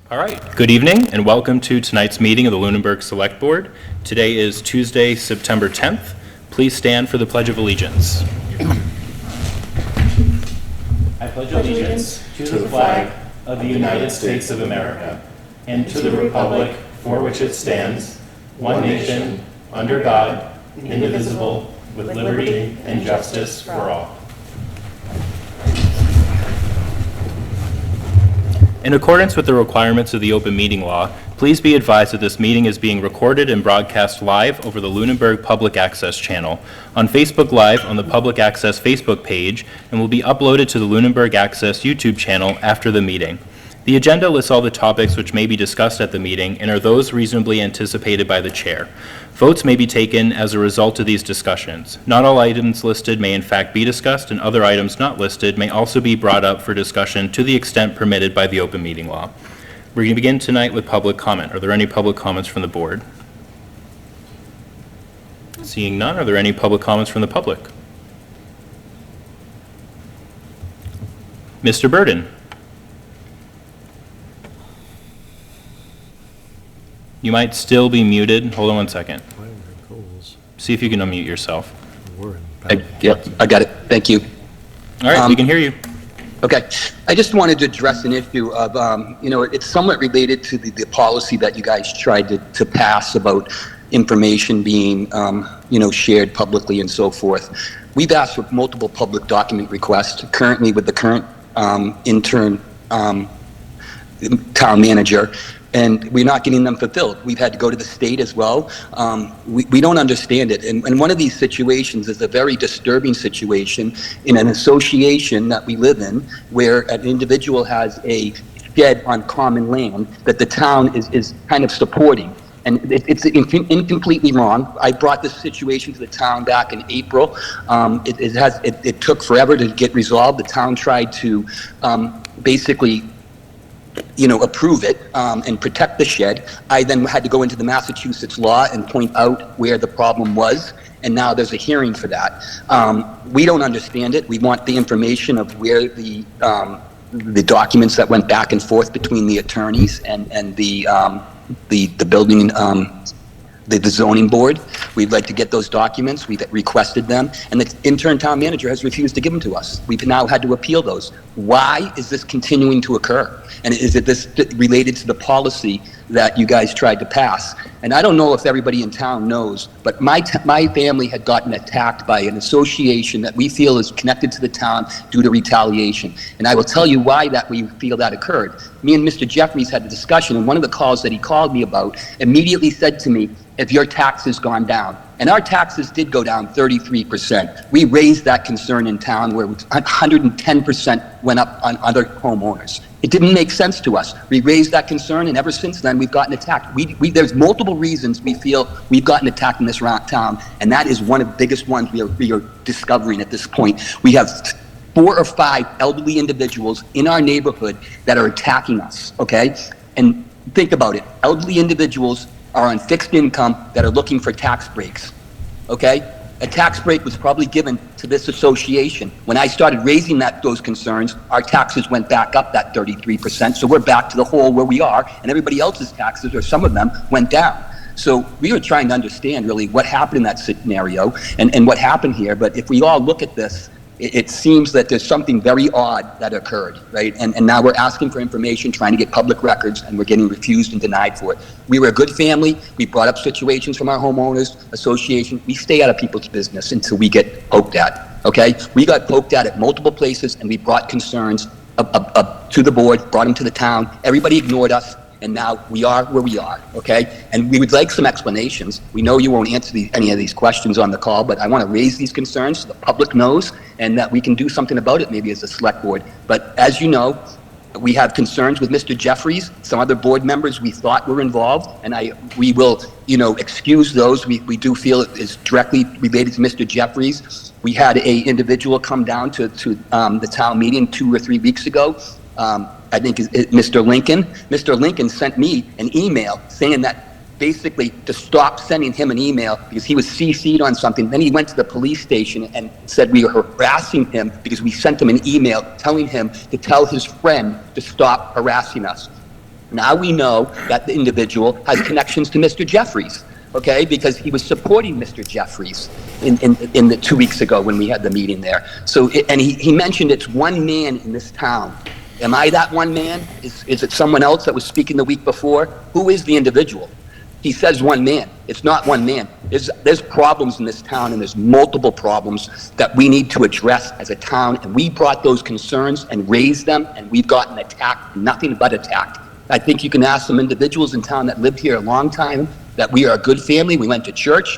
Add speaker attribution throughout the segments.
Speaker 1: All right, good evening and welcome to tonight's meeting of the Lunenburg Select Board. Today is Tuesday, September 10th. Please stand for the Pledge of Allegiance. I pledge allegiance to the flag of the United States of America and to the republic for which it stands, one nation, under God, indivisible, with liberty and justice for all. In accordance with the requirements of the open meeting law, please be advised that this meeting is being recorded and broadcast live over the Lunenburg Public Access channel, on Facebook Live on the Public Access Facebook page, and will be uploaded to the Lunenburg Access YouTube channel after the meeting. The agenda lists all the topics which may be discussed at the meeting and are those reasonably anticipated by the chair. Votes may be taken as a result of these discussions. Not all items listed may in fact be discussed, and other items not listed may also be brought up for discussion to the extent permitted by the open meeting law. We're going to begin tonight with public comment. Are there any public comments from the board? Seeing none, are there any public comments from the public? Mr. Burden. You might still be muted. Hold on one second. See if you can unmute yourself.
Speaker 2: Yep, I got it. Thank you.
Speaker 1: All right, we can hear you.
Speaker 2: Okay. I just wanted to address an issue of, it's somewhat related to the policy that you guys tried to pass about information being, shared publicly and so forth. We've asked for multiple public document requests currently with the current intern town manager, and we're not getting them fulfilled. We've had to go to the state as well. We don't understand it. And one of these situations is a very disturbing situation in an association that we live in where an individual has a shed on common land that the town is kind of supporting. And it's incompletely wrong. I brought this situation to the town back in April. It took forever to get resolved. The town tried to basically approve it and protect the shed. I then had to go into the Massachusetts law and point out where the problem was, and now there's a hearing for that. We don't understand it. We want the information of where the documents that went back and forth between the attorneys and the building, the zoning board. We'd like to get those documents. We've requested them, and the intern town manager has refused to give them to us. We've now had to appeal those. Why is this continuing to occur? And is it this related to the policy that you guys tried to pass? And I don't know if everybody in town knows, but my family had gotten attacked by an association that we feel is connected to the town due to retaliation. And I will tell you why that we feel that occurred. Me and Mr. Jeffries had a discussion, and one of the calls that he called me about immediately said to me, "If your taxes gone down?" And our taxes did go down 33%. We raised that concern in town where 110% went up on other homeowners. It didn't make sense to us. We raised that concern, and ever since then, we've gotten attacked. There's multiple reasons we feel we've gotten attacked in this town, and that is one of the biggest ones we are discovering at this point. We have 4 or 5 elderly individuals in our neighborhood that are attacking us, okay? And think about it. Elderly individuals are on fixed income that are looking for tax breaks, okay? A tax break was probably given to this association. When I started raising those concerns, our taxes went back up that 33%, so we're back to the hole where we are, and everybody else's taxes, or some of them, went down. So we were trying to understand really what happened in that scenario and what happened here, but if we all look at this, it seems that there's something very odd that occurred, right? And now we're asking for information, trying to get public records, and we're getting refused and denied for it. We were a good family. We brought up situations from our homeowners association. We stay out of people's business until we get poked at, okay? We got poked at multiple places, and we brought concerns up to the board, brought them to the town. Everybody ignored us. And now we are where we are, okay? And we would like some explanations. We know you won't answer any of these questions on the call, but I want to raise these concerns so the public knows and that we can do something about it maybe as a select board. But as you know, we have concerns with Mr. Jeffries, some other board members we thought were involved, and we will, excuse those. We do feel it is directly related to Mr. Jeffries. We had a individual come down to the town meeting 2 or 3 weeks ago. I think is Mr. Lincoln. Mr. Lincoln sent me an email saying that basically to stop sending him an email because he was CC'd on something. Then he went to the police station and said we were harassing him because we sent him an email telling him to tell his friend to stop harassing us. Now we know that the individual has connections to Mr. Jeffries, okay, because he was supporting Mr. Jeffries in the 2 weeks ago when we had the meeting there. So, and he mentioned it's one man in this town. Am I that one man? Is it someone else that was speaking the week before? Who is the individual? He says one man. It's not one man. There's problems in this town, and there's multiple problems that we need to address as a town, and we brought those concerns and raised them, and we've gotten attacked, nothing but attacked. I think you can ask some individuals in town that lived here a long time that we are a good family, we went to church,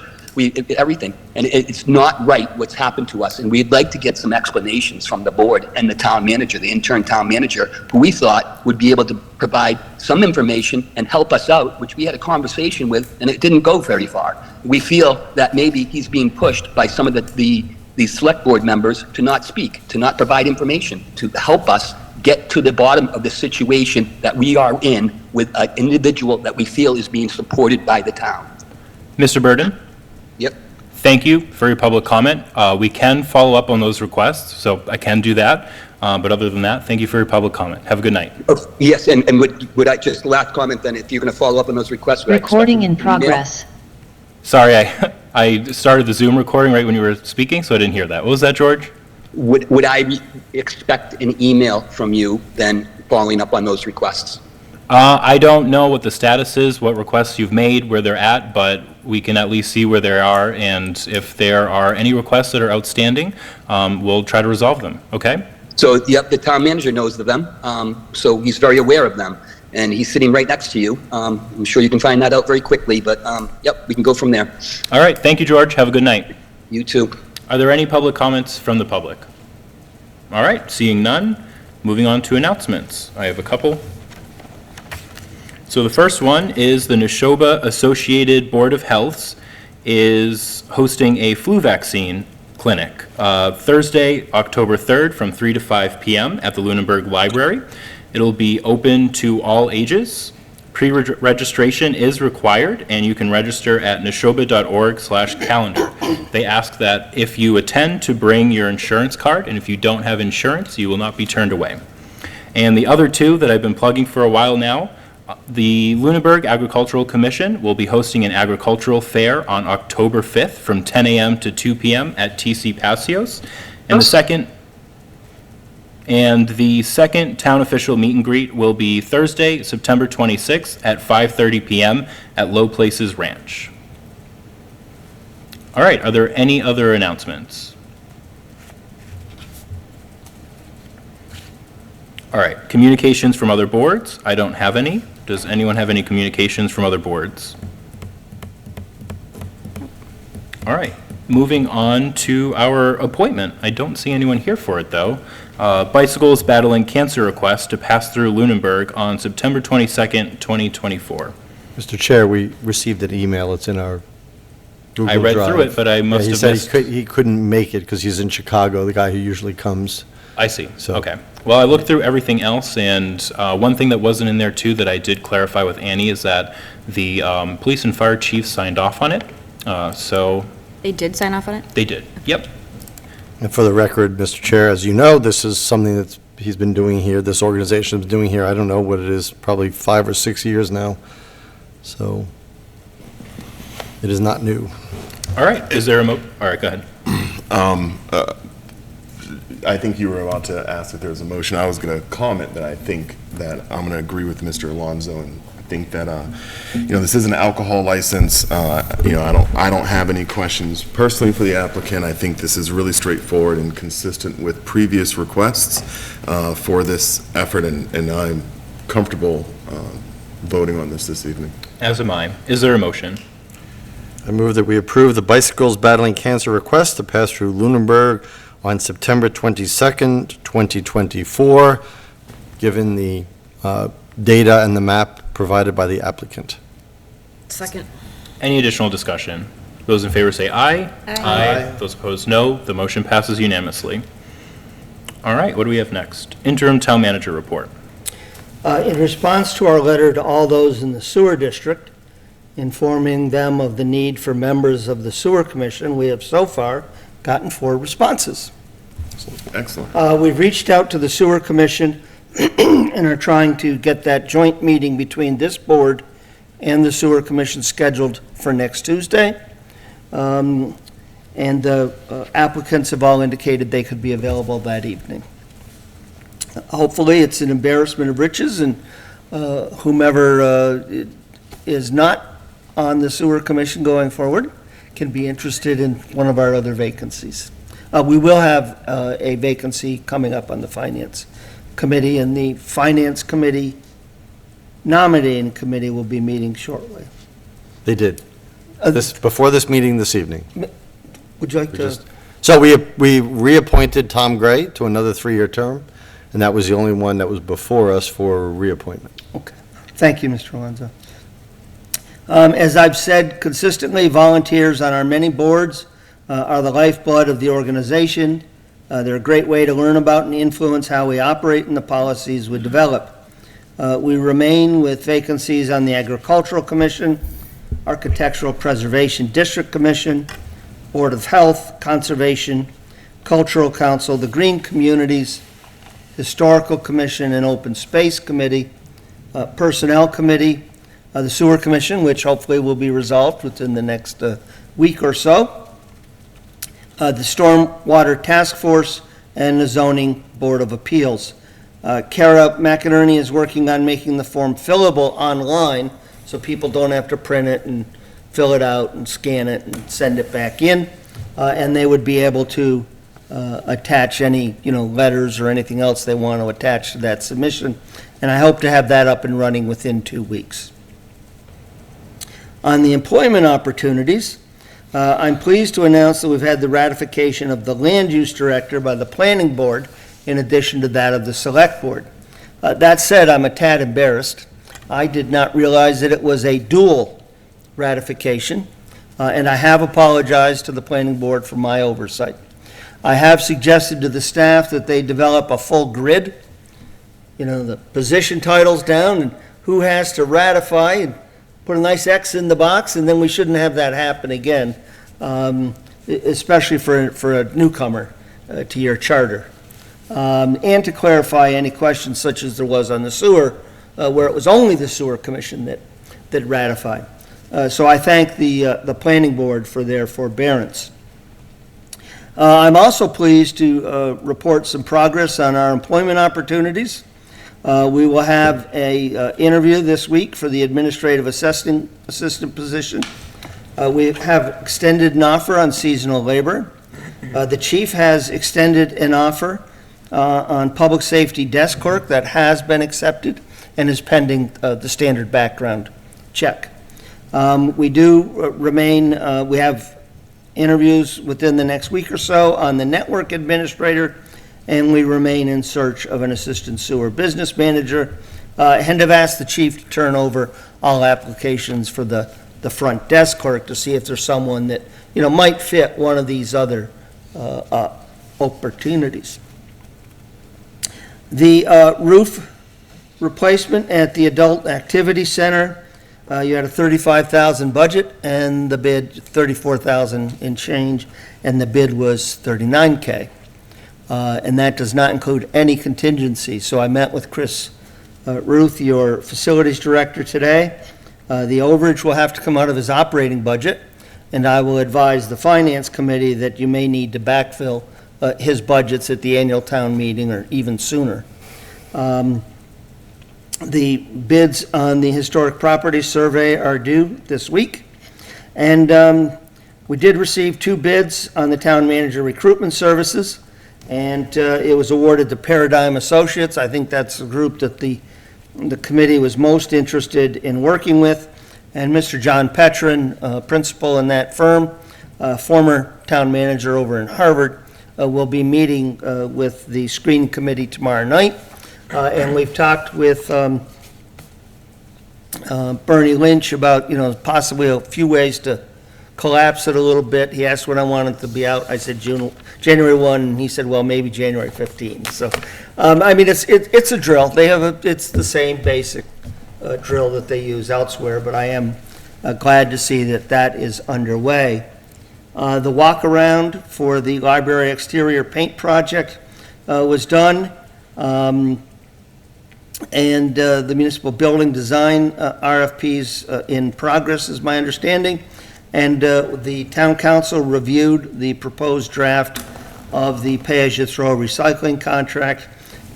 Speaker 2: everything. And it's not right what's happened to us, and we'd like to get some explanations from the board and the town manager, the intern town manager, who we thought would be able to provide some information and help us out, which we had a conversation with, and it didn't go very far. We feel that maybe he's being pushed by some of the select board members to not speak, to not provide information, to help us get to the bottom of the situation that we are in with an individual that we feel is being supported by the town.
Speaker 1: Mr. Burden?
Speaker 2: Yep.
Speaker 1: Thank you for your public comment. We can follow up on those requests, so I can do that. But other than that, thank you for your public comment. Have a good night.
Speaker 2: Oh, yes, and would I just, last comment then, if you're going to follow up on those requests. would I expect
Speaker 3: Recording in
Speaker 2: an email?
Speaker 3: progress.
Speaker 1: Sorry, I started the Zoom recording right when you were speaking, so I didn't hear that. What was that, George?
Speaker 2: Would I expect an email from you then following up on those requests?
Speaker 1: I don't know what the status is, what requests you've made, where they're at, but we can at least see where they are, and if there are any requests that are outstanding, we'll try to resolve them, okay?
Speaker 2: So, yep, the town manager knows of them, so he's very aware of them, and he's sitting right next to you. I'm sure you can find that out very quickly, but, yep, we can go from there.
Speaker 1: All right, thank you, George. Have a good night.
Speaker 2: You too.
Speaker 1: Are there any public comments from the public? All right, seeing none, moving on to announcements. I have a couple. So the first one is the Neshoba Associated Board of Health is hosting a flu vaccine clinic Thursday, October 3rd from 3 to 5 p.m. at the Lunenburg Library. It'll be open to all ages. Pre-registration is required, and you can register at neshoba.org/calendar. They ask that if you attend to bring your insurance card, and if you don't have insurance, you will not be turned away. And the other two that I've been plugging for a while now, the Lunenburg Agricultural Commission will be hosting an agricultural fair on October 5th from 10 a.m. to 2 p.m. at TC Passios. And the second town official meet and greet will be Thursday, September 26th at 5:30 p.m. at Low Places Ranch. All right, are there any other announcements? All right, communications from other boards. I don't have any. Does anyone have any communications from other boards? All right, moving on to our appointment. I don't see anyone here for it, though. Bicycles Battling Cancer request to pass through Lunenburg on September 22nd, 2024.
Speaker 4: Mr. Chair, we received an email. It's in our Google
Speaker 1: I read
Speaker 4: Drive.
Speaker 1: through it, but I must
Speaker 4: Yeah,
Speaker 1: have
Speaker 4: he
Speaker 1: missed.
Speaker 4: said he couldn't make it because he's in Chicago, the guy who usually comes.
Speaker 1: I see.
Speaker 4: So-
Speaker 1: Okay. Well, I looked through everything else, and one thing that wasn't in there, too, that I did clarify with Annie is that the police and fire chief signed off on it. So
Speaker 5: They did sign off on it?
Speaker 1: they did. Yep.
Speaker 4: And for the record, Mr. Chair, as you know, this is something that he's been doing here, this organization's been doing here, I don't know what it is, probably 5 or 6 years now. So it is not new.
Speaker 1: All right. Is there a all right, go ahead.
Speaker 6: I think you were about to ask if there was a motion. I was going to comment that I think that I'm going to agree with Mr. Alonso and think that, this is an alcohol license. I don't have any questions personally for the applicant. I think this is really straightforward and consistent with previous requests for this effort, and I'm comfortable voting on this evening.
Speaker 1: As am I. Is there a motion?
Speaker 4: I move that we approve the Bicycles Battling Cancer request to pass through Lunenburg on September 22nd, 2024, given the data and the map provided by the applicant.
Speaker 5: Second.
Speaker 1: Any additional discussion? Those in favor say aye.
Speaker 5: Aye.
Speaker 1: Those opposed, no. The motion passes unanimously. All right, what do we have next? Interim Town Manager Report.
Speaker 7: In response to our letter to all those in the sewer district, informing them of the need for members of the sewer commission, we have so far gotten 4 responses.
Speaker 6: Excellent.
Speaker 7: We've reached out to the sewer commission and are trying to get that joint meeting between this board and the Sewer Commission scheduled for next Tuesday. And the applicants have all indicated they could be available that evening. Hopefully, it's an embarrassment of riches, and whomever is not on the Sewer Commission going forward can be interested in one of our other vacancies. We will have a vacancy coming up on the Finance Committee, and the Finance Committee nominating committee will be meeting shortly.
Speaker 4: They did. Before this meeting this evening.
Speaker 7: Would you like to?
Speaker 4: So we reappointed Tom Gray to another 3-year term, and that was the only one that was before us for reappointment.
Speaker 7: Okay. Thank you, Mr. Alonso. As I've said consistently, volunteers on our many boards are the lifeblood of the organization. They're a great way to learn about and influence how we operate and the policies we develop. We remain with vacancies on the Agricultural Commission, Architectural Preservation District Commission, Board of Health, Conservation, Cultural Council, the Green Communities, Historical Commission, and Open Space Committee, Personnel Committee, the Sewer Commission, which hopefully will be resolved within the next week or so, the Stormwater Task Force, and the Zoning Board of Appeals. Kara McInerney is working on making the form fillable online, so people don't have to print it and fill it out and scan it and send it back in, and they would be able to attach any, letters or anything else they want to attach to that submission, and I hope to have that up and running within 2 weeks. On the employment opportunities, I'm pleased to announce that we've had the ratification of the Land Use Director by the Planning Board in addition to that of the Select Board. That said, I'm a tad embarrassed. I did not realize that it was a dual ratification, and I have apologized to the Planning Board for my oversight. I have suggested to the staff that they develop a full grid, the position titles down, and who has to ratify, and put a nice X in the box, and then we shouldn't have that happen again, especially for a newcomer to your charter. And to clarify any questions such as there was on the sewer, where it was only the Sewer Commission that ratified. So I thank the Planning Board for their forbearance. I'm also pleased to report some progress on our employment opportunities. We will have a interview this week for the administrative assistant position. We have extended an offer on seasonal labor. The chief has extended an offer on public safety desk clerk that has been accepted and is pending the standard background check. We do remain, we have interviews within the next week or so on the network administrator, and we remain in search of an assistant sewer business manager, and have asked the chief to turn over all applications for the front desk clerk to see if there's someone that, might fit one of these other opportunities. The roof replacement at the Adult Activity Center, you had a $35,000 budget, and the bid $34,000 in change, and the bid was $39K. And that does not include any contingency. So I met with Chris Ruth, your facilities director, today. The overage will have to come out of his operating budget, and I will advise the Finance Committee that you may need to backfill his budgets at the annual town meeting or even sooner. The bids on the historic property survey are due this week, and we did receive 2 bids on the town manager recruitment services, and it was awarded to Paradigm Associates. I think that's the group that the committee was most interested in working with, and Mr. John Petrin, principal in that firm, former town manager over in Harvard, will be meeting with the screening committee tomorrow night. And we've talked with Bernie Lynch about, possibly a few ways to collapse it a little bit. He asked when I wanted to be out. I said January 1, and he said, well, maybe January 15. So, it's a drill. It's the same basic drill that they use elsewhere, but I am glad to see that is underway. The walk-around for the library exterior paint project was done. And the municipal building design RFPs in progress, is my understanding. And the town council reviewed the proposed draft of the pay-as-you-throw recycling contract.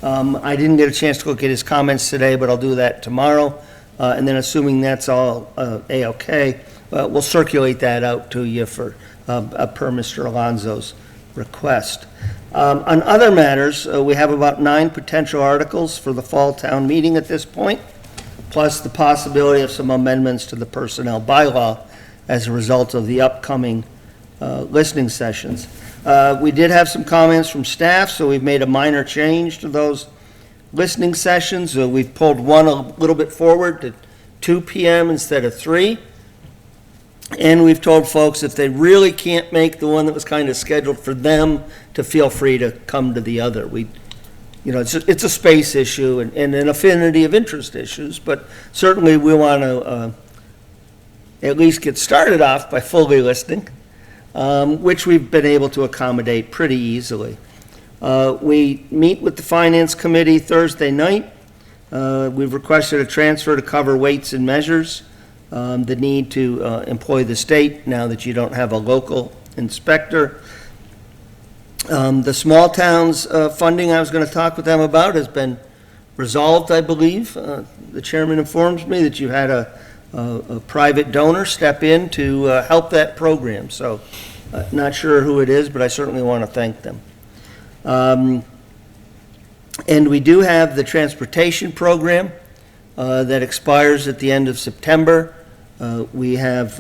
Speaker 7: I didn't get a chance to look at his comments today, but I'll do that tomorrow. And then assuming that's all A-OK, we'll circulate that out to you per Mr. Alonso's request. On other matters, we have about 9 potential articles for the fall town meeting at this point, plus the possibility of some amendments to the personnel bylaw as a result of the upcoming listening sessions. We did have some comments from staff, so we've made a minor change to those listening sessions. We've pulled one a little bit forward to 2 p.m. instead of 3. And we've told folks if they really can't make the one that was kind of scheduled for them, to feel free to come to the other. It's a space issue and an affinity of interest issues, but certainly we want to at least get started off by fully listening, which we've been able to accommodate pretty easily. We meet with the Finance Committee Thursday night. We've requested a transfer to cover weights and measures, the need to employ the state now that you don't have a local inspector. The small towns funding I was going to talk with them about has been resolved, I believe. The chairman informs me that you had a private donor step in to help that program. So not sure who it is, but I certainly want to thank them. And we do have the transportation program that expires at the end of September. We have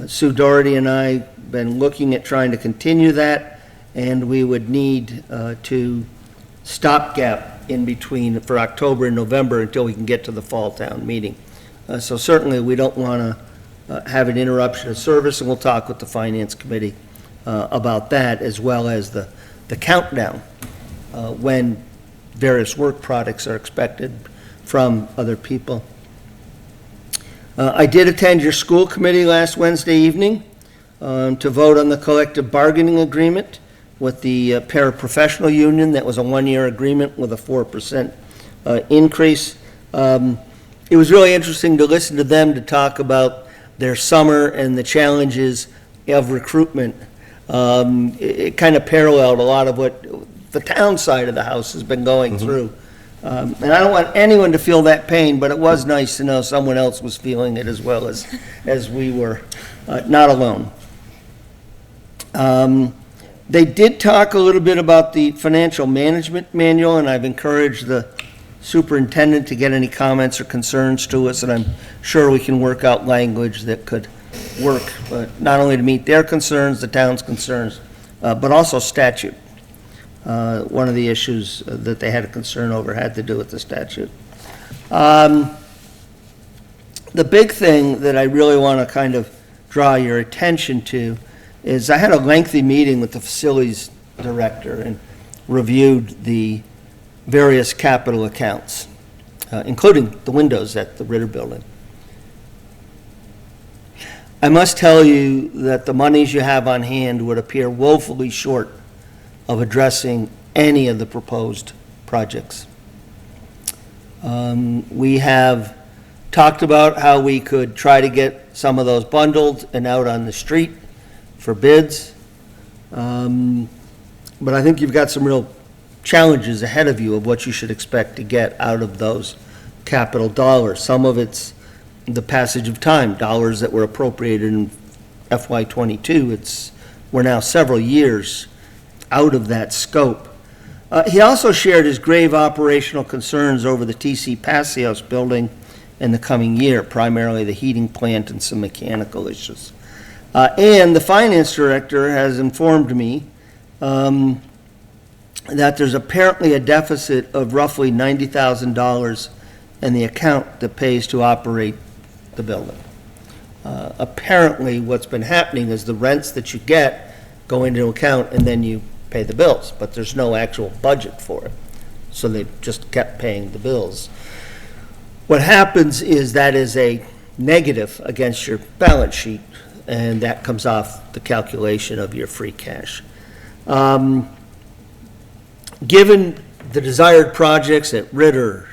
Speaker 7: Sue Doherty and I been looking at trying to continue that, and we would need to stopgap in between for October and November until we can get to the fall town meeting. So certainly we don't want to have an interruption of service, and we'll talk with the Finance Committee about that, as well as the countdown when various work products are expected from other people. I did attend your school committee last Wednesday evening to vote on the collective bargaining agreement with the paraprofessional union. That was a 1-year agreement with a 4% increase. It was really interesting to listen to them to talk about their summer and the challenges of recruitment. It kind of paralleled a lot of what the town side of the house has been going through. And I don't want anyone to feel that pain, but it was nice to know someone else was feeling it as well as we were, not alone. They did talk a little bit about the financial management manual, and I've encouraged the superintendent to get any comments or concerns to us, and I'm sure we can work out language that could work, not only to meet their concerns, the town's concerns, but also statute. One of the issues that they had a concern over had to do with the statute. The big thing that I really want to kind of draw your attention to is I had a lengthy meeting with the facilities director and reviewed the various capital accounts, including the windows at the Ritter Building. I must tell you that the monies you have on hand would appear woefully short of addressing any of the proposed projects. We have talked about how we could try to get some of those bundled and out on the street for bids. But I think you've got some real challenges ahead of you of what you should expect to get out of those capital dollars. Some of it's the passage of time, dollars that were appropriated in FY22. We're now several years out of that scope. He also shared his grave operational concerns over the TC Passios building in the coming year, primarily the heating plant and some mechanical issues. And the finance director has informed me that there's apparently a deficit of roughly $90,000 in the account that pays to operate the building. Apparently, what's been happening is the rents that you get go into account and then you pay the bills, but there's no actual budget for it. So they just kept paying the bills. What happens is that is a negative against your balance sheet, and that comes off the calculation of your free cash. Given the desired projects at Ritter,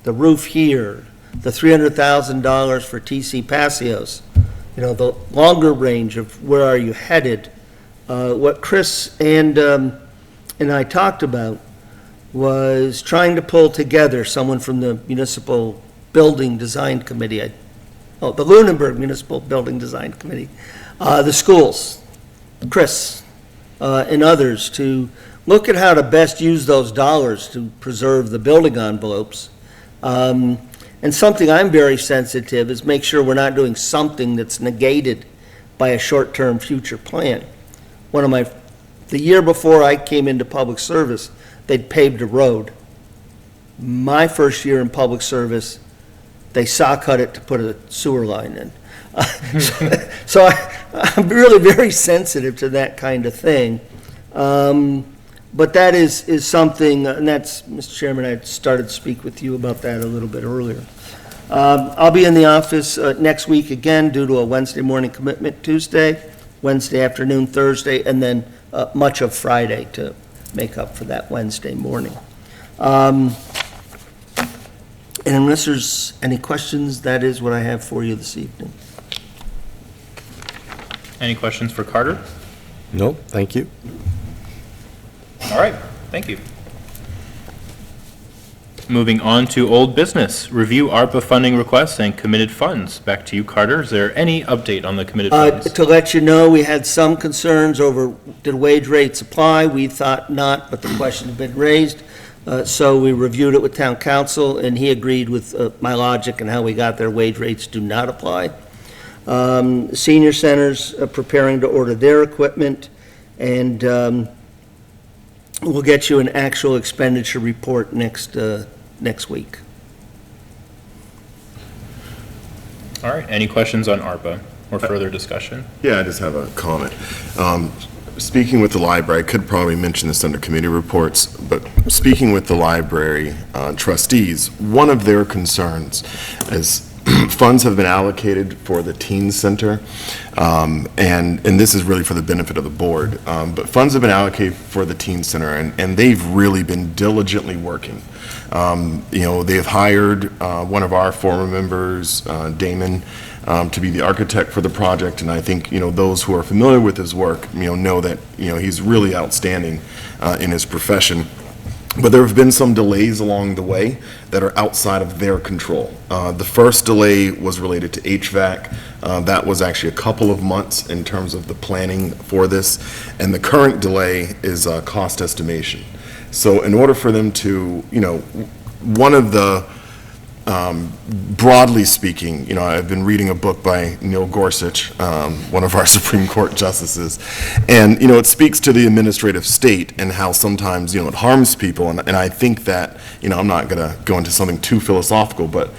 Speaker 7: the roof here, the $300,000 for TC Passios, the longer range of where are you headed. What Chris and I talked about was trying to pull together someone from the Municipal Building Design Committee, the Lunenburg Municipal Building Design Committee, the schools, Chris, and others, to look at how to best use those dollars to preserve the building envelopes. And something I'm very sensitive is make sure we're not doing something that's negated by a short-term future plan. The year before I came into public service, they'd paved a road. My first year in public service, they saw cut it to put a sewer line in. So I'm really very sensitive to that kind of thing. But that is something, and that's, Mr. Chairman, I started to speak with you about that a little bit earlier. I'll be in the office next week again due to a Wednesday morning commitment Tuesday, Wednesday afternoon, Thursday, and then much of Friday to make up for that Wednesday morning. And unless there's any questions, that is what I have for you this evening.
Speaker 1: Any questions for Carter?
Speaker 4: Nope, thank you.
Speaker 1: All right, thank you. Moving on to old business, review ARPA funding requests and committed funds. Back to you, Carter. Is there any update on the committed funds?
Speaker 7: To let you know, we had some concerns over did wage rates apply? We thought not, but the question had been raised. So we reviewed it with town council, and he agreed with my logic and how we got there. Wage rates do not apply. Senior centers are preparing to order their equipment, and we'll get you an actual expenditure report next week.
Speaker 1: All right, any questions on ARPA or further discussion?
Speaker 6: Yeah, I just have a comment. Speaking with the library, I could probably mention this under committee reports, but speaking with the library trustees, one of their concerns is funds have been allocated for the teen center, and this is really for the benefit of the board, but funds have been allocated for the teen center, and they've really been diligently working. They've hired one of our former members, Damon, to be the architect for the project, and I think, those who are familiar with his work, know that, he's really outstanding in his profession. But there have been some delays along the way that are outside of their control. The first delay was related to HVAC. That was actually a couple of months in terms of the planning for this, and the current delay is cost estimation. So in order for them to, one of the broadly speaking, I've been reading a book by Neil Gorsuch, one of our Supreme Court justices, and, it speaks to the administrative state and how sometimes, it harms people, and I think that, I'm not going to go into something too philosophical, but,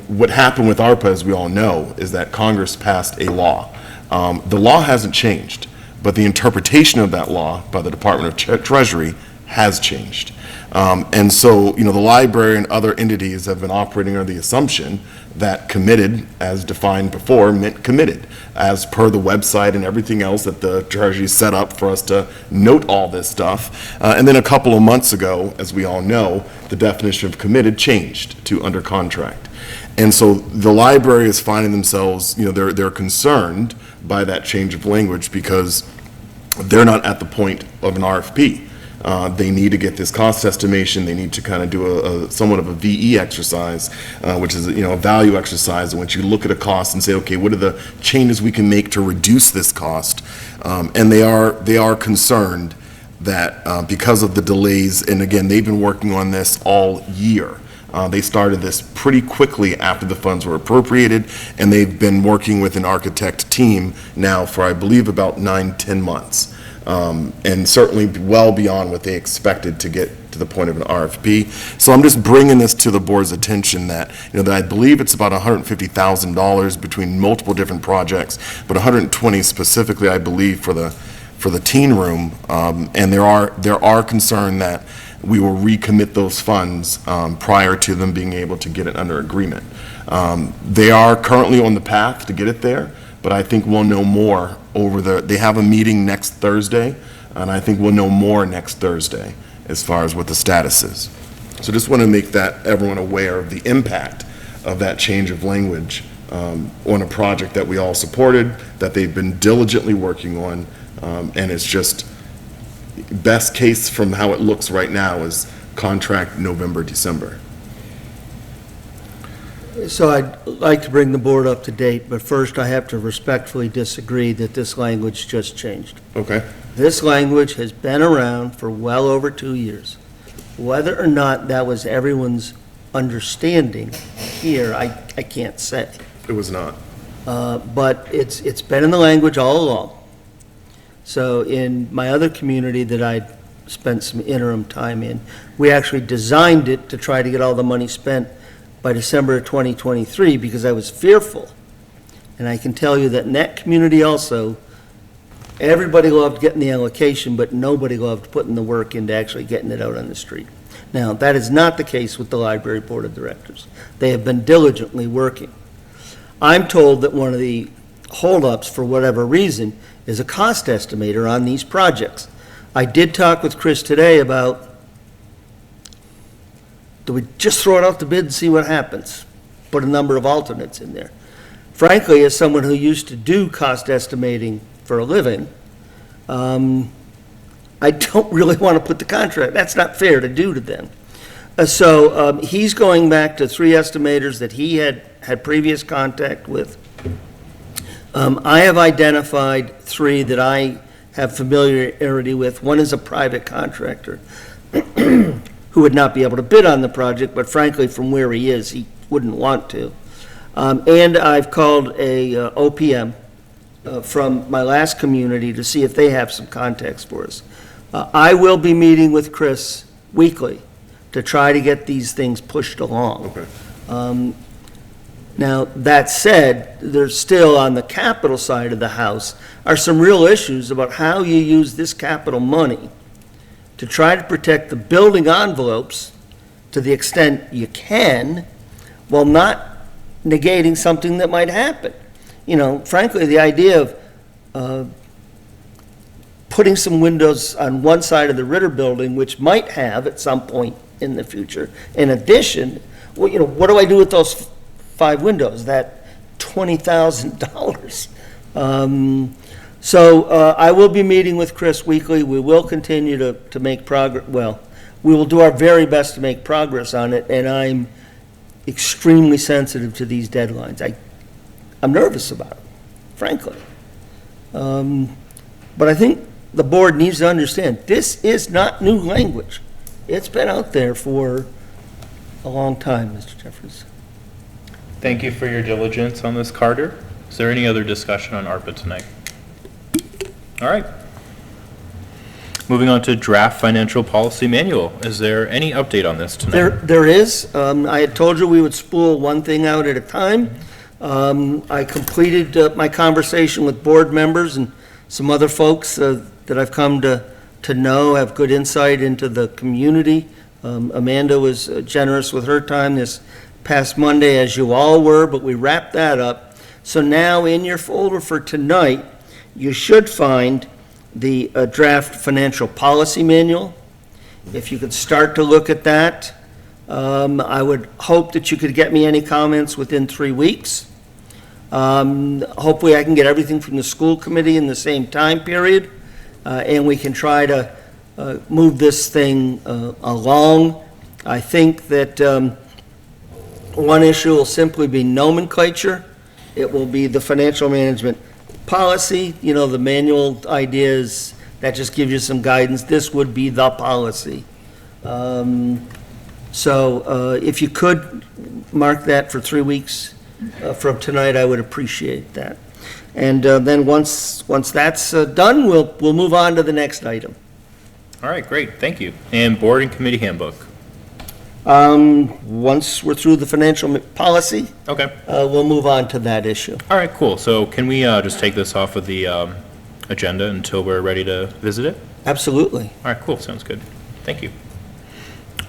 Speaker 6: what happened with ARPA, as we all know, is that Congress passed a law. The law hasn't changed, but the interpretation of that law by the Department of Treasury has changed. And so, the library and other entities have been operating under the assumption that committed, as defined before, meant committed, as per the website and everything else that the Treasury set up for us to note all this stuff. And then a couple of months ago, as we all know, the definition of committed changed to under contract. And so the library is finding themselves, they're concerned by that change of language because they're not at the point of an RFP. They need to get this cost estimation. They need to kind of do a somewhat of a VE exercise, which is a value exercise in which you look at a cost and say, okay, what are the changes we can make to reduce this cost? And they are concerned that because of the delays, and again, they've been working on this all year. They started this pretty quickly after the funds were appropriated, and they've been working with an architect team now for, I believe, about 9-10 months. And certainly well beyond what they expected to get to the point of an RFP. So I'm just bringing this to the board's attention that, that I believe it's about $150,000 between multiple different projects, but 120 specifically, I believe, for the teen room. And there are concern that we will recommit those funds prior to them being able to get it under agreement. They are currently on the path to get it there, but I think we'll know more they have a meeting next Thursday, and I think we'll know more next Thursday as far as what the status is. So just want to make that everyone aware of the impact of that change of language on a project that we all supported, that they've been diligently working on, and it's just best case from how it looks right now is contract November, December.
Speaker 7: So I'd like to bring the board up to date, but first I have to respectfully disagree that this language just changed.
Speaker 6: Okay?
Speaker 7: This language has been around for well over 2 years. Whether or not that was everyone's understanding here, I can't say.
Speaker 6: It was not.
Speaker 7: But it's been in the language all along. So in my other community that I spent some interim time in, we actually designed it to try to get all the money spent by December of 2023 because I was fearful. And I can tell you that in that community also, everybody loved getting the allocation, but nobody loved putting the work into actually getting it out on the street. Now, that is not the case with the Library Board of Directors. They have been diligently working. I'm told that one of the holdups, for whatever reason, is a cost estimator on these projects. I did talk with Chris today about, do we just throw it out to bid and see what happens? Put a number of alternates in there. Frankly, as someone who used to do cost estimating for a living, I don't really want to put the contract, that's not fair to do to them. So he's going back to 3 estimators that he had previous contact with. I have identified 3 that I have familiarity with. One is a private contractor who would not be able to bid on the project, but frankly, from where he is, he wouldn't want to. And I've called a OPM from my last community to see if they have some contacts for us. I will be meeting with Chris weekly to try to get these things pushed along.
Speaker 6: Okay.
Speaker 7: Now, that said, there's still, on the capital side of the house, are some real issues about how you use this capital money to try to protect the building envelopes to the extent you can, while not negating something that might happen. You know, frankly, the idea of putting some windows on one side of the Ritter building, which might have at some point in the future, in addition, well, you know, what do I do with those 5 windows, that $20,000? So I will be meeting with Chris weekly. We will continue to make progress. Well, we will do our very best to make progress on it, and I'm extremely sensitive to these deadlines. I'm nervous about it, frankly. But I think the board needs to understand, this is not new language. It's been out there for a long time, Mr. Jeffries.
Speaker 1: Thank you for your diligence on this, Carter. Is there any other discussion on ARPA tonight? All right. Moving on to draft financial policy manual. Is there any update on this tonight?
Speaker 7: There is. I had told you we would spool one thing out at a time. I completed my conversation with board members and some other folks that I've come to know, have good insight into the community. Amanda was generous with her time this past Monday, as you all were, but we wrapped that up. So now in your folder for tonight, you should find the draft financial policy manual. If you could start to look at that, I would hope that you could get me any comments within 3 weeks. Hopefully I can get everything from the school committee in the same time period, and we can try to move this thing along. I think that one issue will simply be nomenclature. It will be the financial management policy. You know, the manual ideas, that just gives you some guidance. This would be the policy. So if you could mark that for 3 weeks from tonight, I would appreciate that. And then once that's done, we'll move on to the next item.
Speaker 1: All right, great, thank you. And board and committee handbook.
Speaker 7: Once we're through the financial policy,
Speaker 1: Okay,
Speaker 7: we'll move on to that issue.
Speaker 1: all right, cool. So can we just take this off of the agenda until we're ready to visit it?
Speaker 7: Absolutely.
Speaker 1: All right, cool, sounds good. Thank you.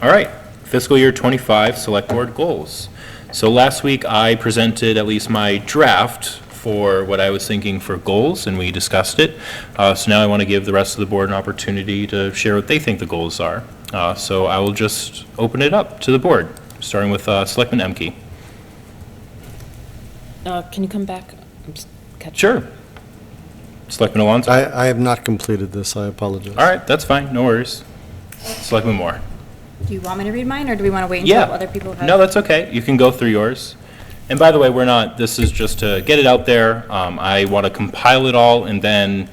Speaker 1: All right, fiscal year '25 select board goals. So last week I presented at least my draft for what I was thinking for goals, and we discussed it. So now I want to give the rest of the board an opportunity to share what they think the goals are. So I will just open it up to the board, starting with Selectman Emke.
Speaker 5: Can you come back? I'm just catching.
Speaker 1: Sure. Selectman Alonso?
Speaker 4: I have not completed this, I apologize.
Speaker 1: All right, that's fine, no worries. Selectman Moore?
Speaker 5: Do you want me to read mine, or do we want to wait until
Speaker 1: Yeah.
Speaker 5: other people have?
Speaker 1: No, that's okay. You can go through yours. And by the way, this is just to get it out there. I want to compile it all, and then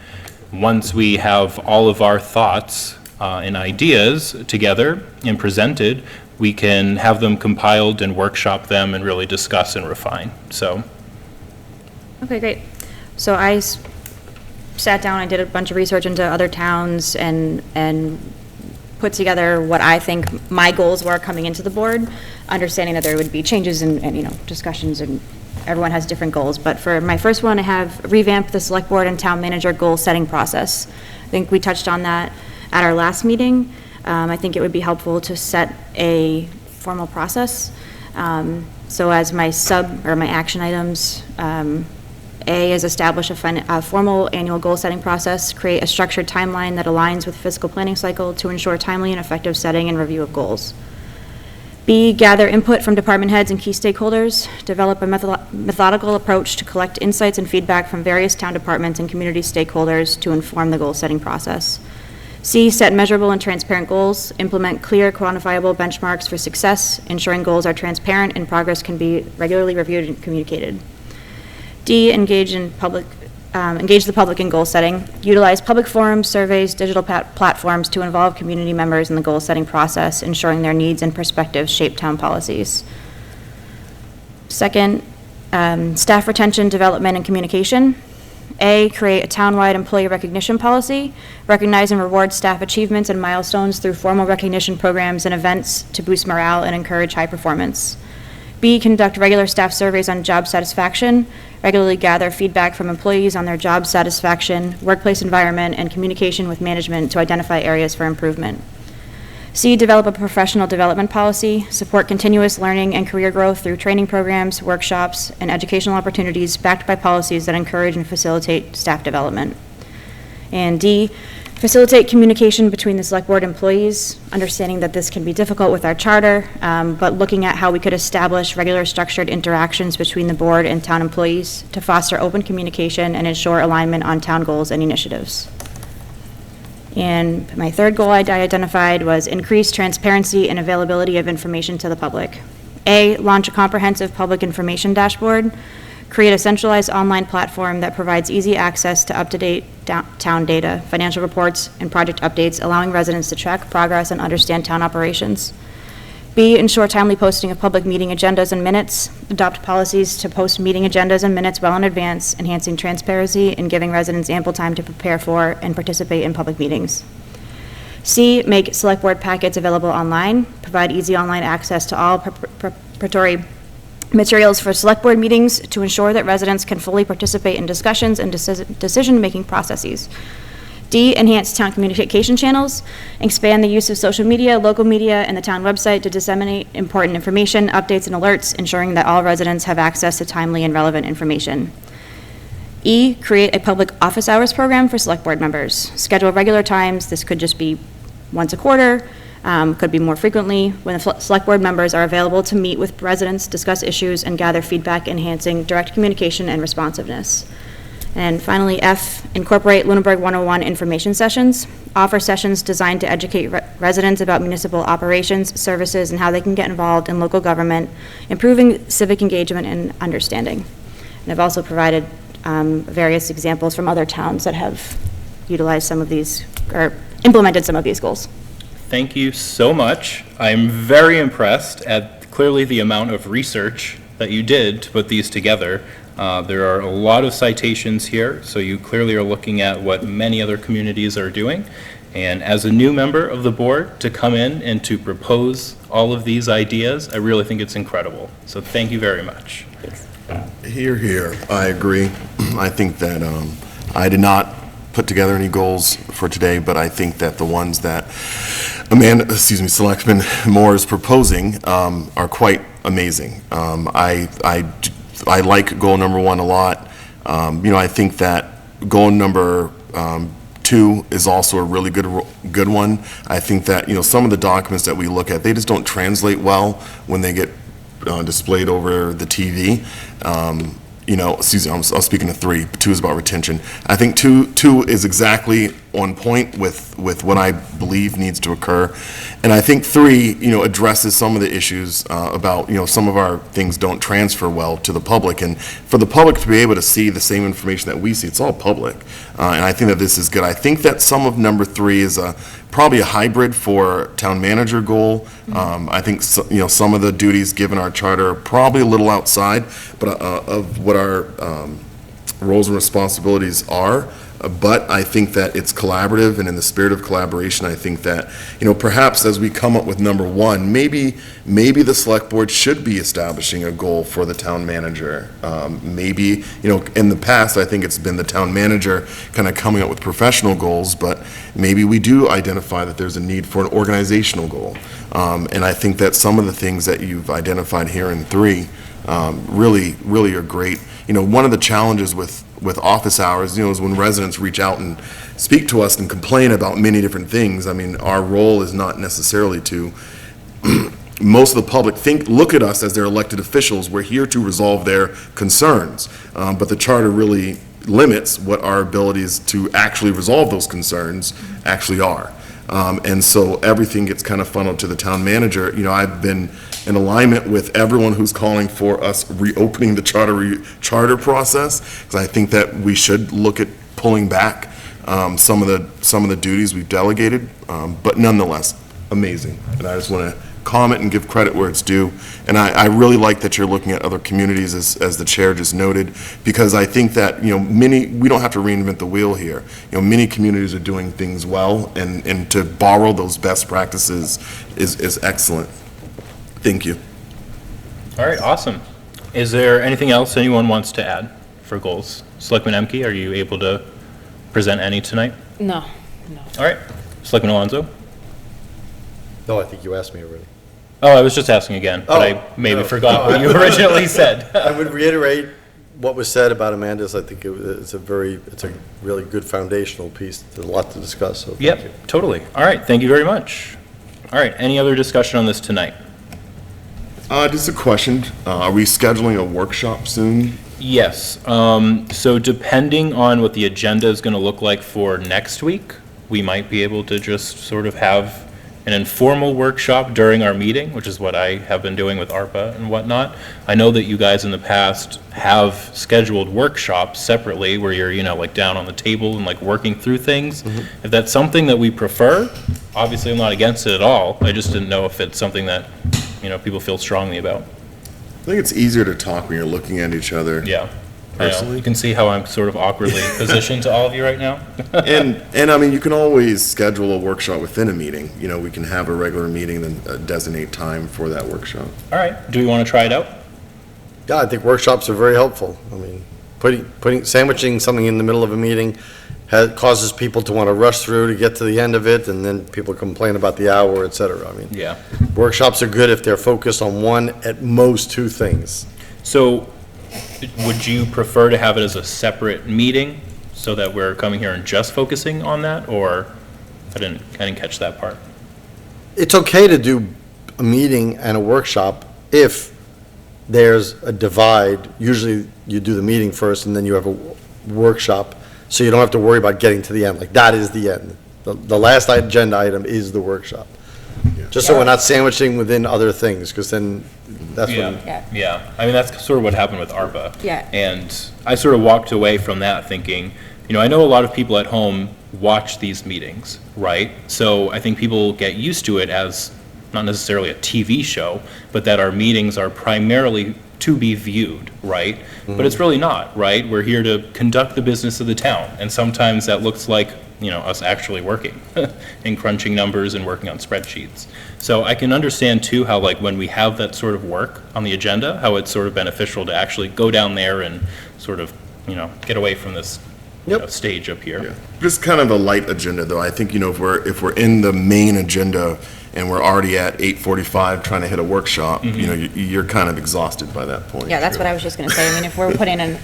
Speaker 1: once we have all of our thoughts and ideas together and presented, we can have them compiled and workshop them and really discuss and refine. So,
Speaker 5: Okay, great. So I sat down, I did a bunch of research into other towns and put together what I think my goals were coming into the board, understanding that there would be changes and discussions, and everyone has different goals. But for my first one, I have revamp the select board and town manager goal setting process. I think we touched on that at our last meeting. I think it would be helpful to set a formal process. So as my my action items, A is establish a formal annual goal-setting process, create a structured timeline that aligns with fiscal planning cycle to ensure timely and effective setting and review of goals. B, gather input from department heads and key stakeholders, develop a methodical approach to collect insights and feedback from various town departments and community stakeholders to inform the goal-setting process. C, set measurable and transparent goals, implement clear, quantifiable benchmarks for success, ensuring goals are transparent and progress can be regularly reviewed and communicated. D, engage the public in goal setting. Utilize public forums, surveys, digital platforms to involve community members in the goal setting process, ensuring their needs and perspectives shape town policies. Second, staff retention, development, and communication. A, create a townwide employee recognition policy, recognize and reward staff achievements and milestones through formal recognition programs and events to boost morale and encourage high performance. B, conduct regular staff surveys on job satisfaction, regularly gather feedback from employees on their job satisfaction, workplace environment, and communication with management to identify areas for improvement. C, develop a professional development policy, support continuous learning and career growth through training programs, workshops, and educational opportunities backed by policies that encourage and facilitate staff development. And D, facilitate communication between the select board employees, understanding that this can be difficult with our charter, but looking at how we could establish regular structured interactions between the board and town employees to foster open communication and ensure alignment on town goals and initiatives. And my third goal I identified was increase transparency and availability of information to the public. A, launch a comprehensive public information dashboard, create a centralized online platform that provides easy access to up-to-date town data, financial reports, and project updates, allowing residents to track progress and understand town operations. B, ensure timely posting of public meeting agendas and minutes, adopt policies to post meeting agendas and minutes well in advance, enhancing transparency and giving residents ample time to prepare for and participate in public meetings. C, make select board packets available online, provide easy online access to all preparatory materials for select board meetings to ensure that residents can fully participate in discussions and decision-making processes. D, enhance town communication channels, expand the use of social media, local media, and the town website to disseminate important information, updates, and alerts, ensuring that all residents have access to timely and relevant information. E, create a public office hours program for select board members. Schedule regular times. This could just be once a quarter, could be more frequently, when the select board members are available to meet with residents, discuss issues, and gather feedback, enhancing direct communication and responsiveness. And finally, F, incorporate Lunenburg 101 information sessions. Offer sessions designed to educate residents about municipal operations, services, and how they can get involved in local government, improving civic engagement and understanding. And I've also provided various examples from other towns that have utilized some of these, or implemented some of these goals.
Speaker 1: Thank you so much. I'm very impressed at clearly the amount of research that you did to put these together. There are a lot of citations here, so you clearly are looking at what many other communities are doing. And as a new member of the board, to come in and to propose all of these ideas, I really think it's incredible. So thank you very much.
Speaker 6: Here, here, I agree. I think that I did not put together any goals for today, but I think that the ones that Selectman Moore is proposing are quite amazing. I like goal number 1 a lot. I think that goal number 2 2 is also a really good one. I think that, some of the documents that we look at, they just don't translate well when they get displayed over the TV. Excuse me, I was speaking of 3, 2 is about retention. I think 2 is exactly on point with what I believe needs to occur. And I think 3, addresses some of the issues about, some of our things don't transfer well to the public. And for the public to be able to see the same information that we see, it's all public. And I think that this is good. I think that some of number 3 is probably a hybrid for town manager goal. I think, some of the duties given our charter are probably a little outside of what our roles and responsibilities are. But I think that it's collaborative, and in the spirit of collaboration, I think that, perhaps as we come up with number 1, maybe the select board should be establishing a goal for the town manager. Maybe, in the past, I think it's been the town manager kind of coming up with professional goals, but maybe we do identify that there's a need for an organizational goal. And I think that some of the things that you've identified here in 3 really are great. One of the challenges with office hours, is when residents reach out and speak to us and complain about many different things. I mean, our role is not necessarily to, most of the public look at us as their elected officials. We're here to resolve their concerns. But the charter really limits what our abilities to actually resolve those concerns actually are. And so everything gets kind of funneled to the town manager. I've been in alignment with everyone who's calling for us reopening the charter process, because I think that we should look at pulling back some of the duties we've delegated, but nonetheless, amazing. And I just want to comment and give credit where it's due. And I really like that you're looking at other communities, as the chair just noted, because I think that, we don't have to reinvent the wheel here. Many communities are doing things well, and to borrow those best practices is excellent. Thank you.
Speaker 1: All right, awesome. Is there anything else anyone wants to add for goals? Selectman Emke, are you able to present any tonight?
Speaker 3: No.
Speaker 1: All right. Selectman Alonso?
Speaker 4: No, I think you asked me already.
Speaker 1: Oh, I was just asking again, but I maybe forgot what you originally said.
Speaker 4: I would reiterate what was said about Amanda's. I think it's a really good foundational piece. There's a lot to discuss, so thank you.
Speaker 1: Yep, totally. All right, thank you very much. All right, any other discussion on this tonight?
Speaker 6: Just a question. Are we scheduling a workshop soon?
Speaker 1: Yes, so depending on what the agenda is going to look like for next week, we might be able to just sort of have an informal workshop during our meeting, which is what I have been doing with ARPA and whatnot. I know that you guys in the past have scheduled workshops separately where you're, like down on the table and like working through things. Mm-hmm. If that's something that we prefer, obviously I'm not against it at all. I just didn't know if it's something that, people feel strongly about.
Speaker 6: I think it's easier to talk when you're looking at each other.
Speaker 1: Yeah.
Speaker 6: Personally.
Speaker 1: You can see how I'm sort of awkwardly positioned to all of you right now.
Speaker 6: And I mean, you can always schedule a workshop within a meeting. We can have a regular meeting and designate time for that workshop.
Speaker 1: All right, do we want to try it out?
Speaker 4: Yeah, I think workshops are very helpful. I mean, sandwiching something in the middle of a meeting causes people to want to rush through to get to the end of it, and then people complain about the hour, et cetera. I mean,
Speaker 1: Yeah.
Speaker 4: workshops are good if they're focused on one, at most 2 things.
Speaker 1: So would you prefer to have it as a separate meeting so that we're coming here and just focusing on that, or I didn't catch that part?
Speaker 4: It's okay to do a meeting and a workshop if there's a divide. Usually you do the meeting first and then you have a workshop, so you don't have to worry about getting to the end. Like, that is the end. The last agenda item is the workshop. Just so we're not sandwiching within other things, because then that's when.
Speaker 1: Yeah. I mean, that's sort of what happened with ARPA.
Speaker 3: Yeah.
Speaker 1: And I sort of walked away from that thinking, I know a lot of people at home watch these meetings, right? So I think people get used to it as not necessarily a TV show, but that our meetings are primarily to be viewed, right? Mm-hmm. But it's really not, right? We're here to conduct the business of the town, and sometimes that looks like, us actually working and crunching numbers and working on spreadsheets. So I can understand too how, like, when we have that sort of work on the agenda, how it's sort of beneficial to actually go down there and sort of, get away from this stage up here.
Speaker 6: Yeah. Just kind of a light agenda, though. I think, if we're in the main agenda and we're already at 8:45 trying to hit a workshop,
Speaker 1: Mm-hmm.
Speaker 6: you're kind of exhausted by that point.
Speaker 5: Yeah, that's what I was just going to say. I mean, if we're putting in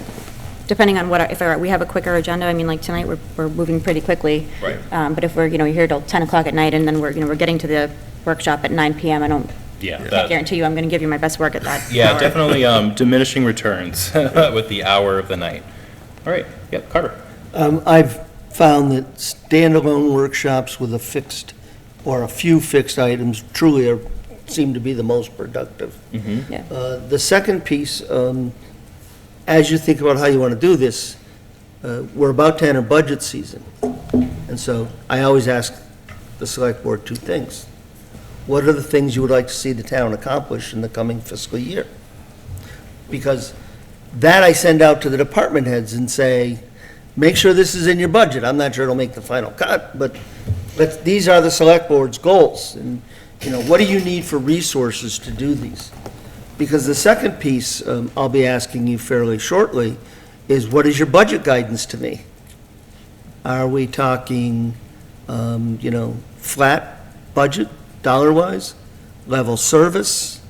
Speaker 5: depending on if we have a quicker agenda, I mean, like tonight, we're moving pretty quickly.
Speaker 1: Right.
Speaker 5: But if we're, here till 10 o'clock at night, and then we're getting to the workshop at 9 PM, I can't guarantee you I'm going to give you my best work at that
Speaker 1: Yeah,
Speaker 5: hour.
Speaker 1: definitely diminishing returns with the hour of the night. All right, yep, Carter.
Speaker 7: I've found that standalone workshops with a fixed, or a few fixed items truly seem to be the most productive.
Speaker 5: Yeah.
Speaker 7: The second piece, as you think about how you want to do this, we're about to enter budget season. And so I always ask the select board two things. What are the things you would like to see the town accomplish in the coming fiscal year? Because that I send out to the department heads and say, make sure this is in your budget. I'm not sure it'll make the final cut, but these are the select board's goals. And, what do you need for resources to do these? Because the second piece, I'll be asking you fairly shortly, is what is your budget guidance to me? Are we talking, flat budget, dollar-wise, level service,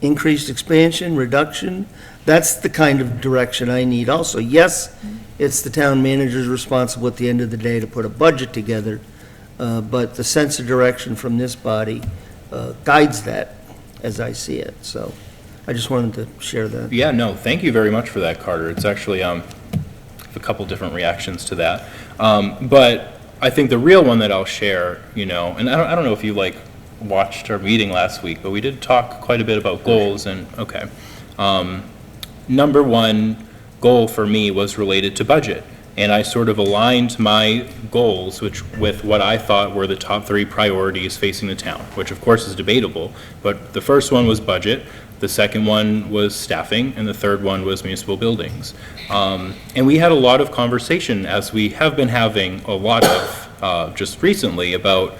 Speaker 7: increased expansion, reduction? That's the kind of direction I need also. Yes, it's the town manager's responsible at the end of the day to put a budget together, but the sense of direction from this body guides that as I see it. So I just wanted to share that.
Speaker 1: Yeah, no, thank you very much for that, Carter. It's actually a couple different reactions to that. But I think the real one that I'll share, and I don't know if you watched our meeting last week, but we did talk quite a bit about goals and, okay. Number one goal for me was related to budget. And I sort of aligned my goals with what I thought were the top 3 priorities facing the town, which of course is debatable. But the first one was budget, the second one was staffing, and the third one was municipal buildings. And we had a lot of conversation, as we have been having a lot of just recently, about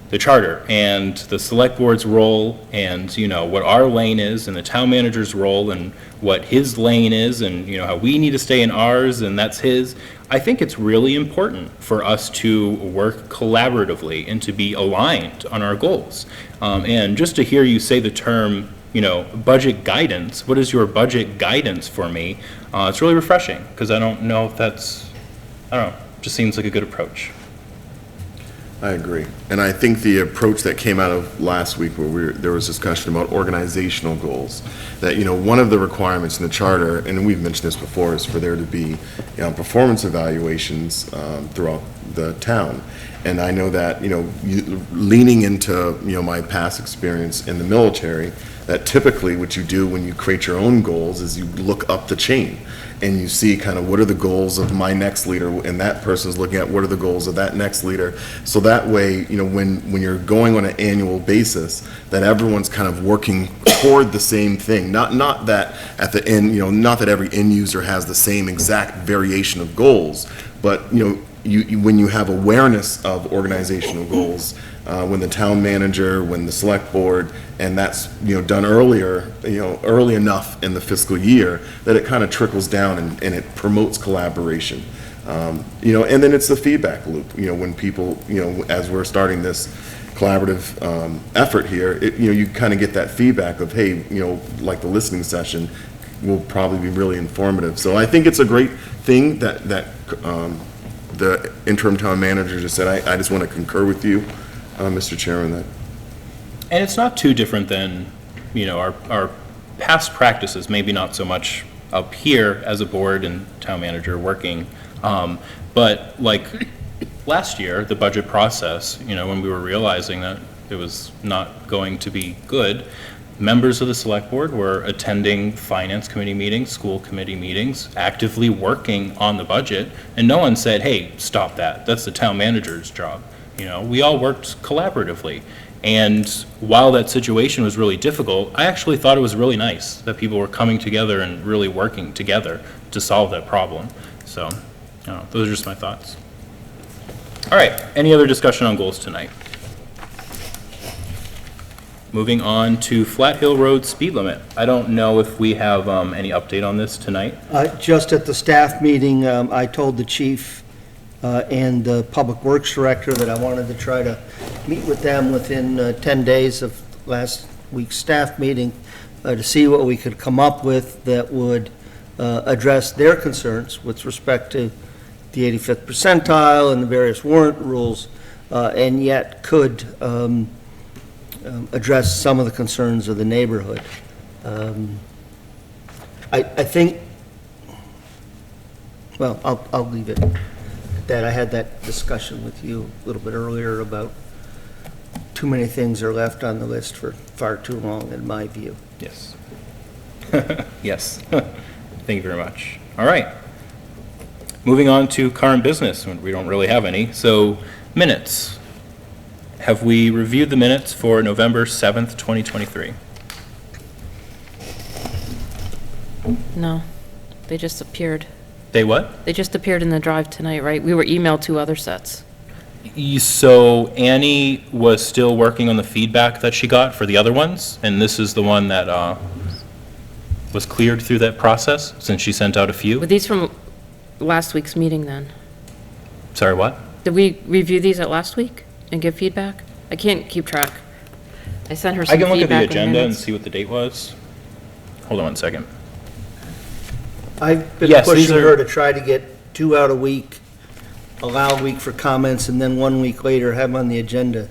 Speaker 1: the charter and the select board's role and, what our lane is and the town manager's role and what his lane is and, how we need to stay in ours and that's his. I think it's really important for us to work collaboratively and to be aligned on our goals. And just to hear you say the term, budget guidance, what is your budget guidance for me? It's really refreshing because I don't know if that's, just seems like a good approach.
Speaker 6: I agree. And I think the approach that came out of last week where there was discussion about organizational goals, that, one of the requirements in the charter, and we've mentioned this before, is for there to be performance evaluations throughout the town. And I know that, leaning into, my past experience in the military, that typically what you do when you create your own goals is you look up the chain and you see kind of what are the goals of my next leader, and that person's looking at what are the goals of that next leader. So that way, when you're going on an annual basis, that everyone's kind of working toward the same thing. Not that at the end, not that every end user has the same exact variation of goals, but, when you have awareness of organizational goals, when the town manager, when the select board, and that's, done earlier, early enough in the fiscal year, that it kind of trickles down and it promotes collaboration. And then it's the feedback loop, when people, as we're starting this collaborative effort here, you kind of get that feedback of, hey, like the listening session will probably be really informative. So I think it's a great thing that the interim town manager just said. I just want to concur with you, Mr. Chairman, that.
Speaker 1: And it's not too different than, our past practices, maybe not so much up here as a board and town manager working, but like last year, the budget process, when we were realizing that it was not going to be good, members of the select board were attending finance committee meetings, school committee meetings, actively working on the budget, and no one said, hey, stop that, that's the town manager's job. We all worked collaboratively. And while that situation was really difficult, I actually thought it was really nice that people were coming together and really working together to solve that problem. So, those are just my thoughts. All right, any other discussion on goals tonight? Moving on to Flat Hill Road speed limit. I don't know if we have any update on this tonight.
Speaker 7: Just at the staff meeting, I told the chief and the Public Works Director that I wanted to try to meet with them within 10 days of last week's staff meeting to see what we could come up with that would address their concerns with respect to the 85th percentile and the various warrant rules, and yet could address some of the concerns of the neighborhood. I think, well, I'll leave it at that. I had that discussion with you a little bit earlier about too many things are left on the list for far too long, in my view.
Speaker 1: Yes. Yes. Thank you very much. All right. Moving on to current business, we don't really have any. So, minutes. Have we reviewed the minutes for November 7th, 2023?
Speaker 3: No, they just appeared.
Speaker 1: They what?
Speaker 3: They just appeared in the drive tonight, right? We were emailed 2 other sets.
Speaker 1: So Annie was still working on the feedback that she got for the other ones, and this is the one that was cleared through that process, since she sent out a
Speaker 3: Were
Speaker 1: few.
Speaker 3: these from last week's meeting then?
Speaker 1: Sorry, what?
Speaker 3: Did we review these at last week and give feedback? I can't keep track. I sent her some
Speaker 1: I can
Speaker 3: feedback.
Speaker 1: look at the
Speaker 3: on
Speaker 1: agenda and
Speaker 3: minutes.
Speaker 1: see what the date was. Hold on one second.
Speaker 7: I've been
Speaker 1: Yes, these
Speaker 7: pushing
Speaker 1: are-
Speaker 7: her to try to get 2 out a week, allow a week for comments, and then 1 week later have them on the agenda.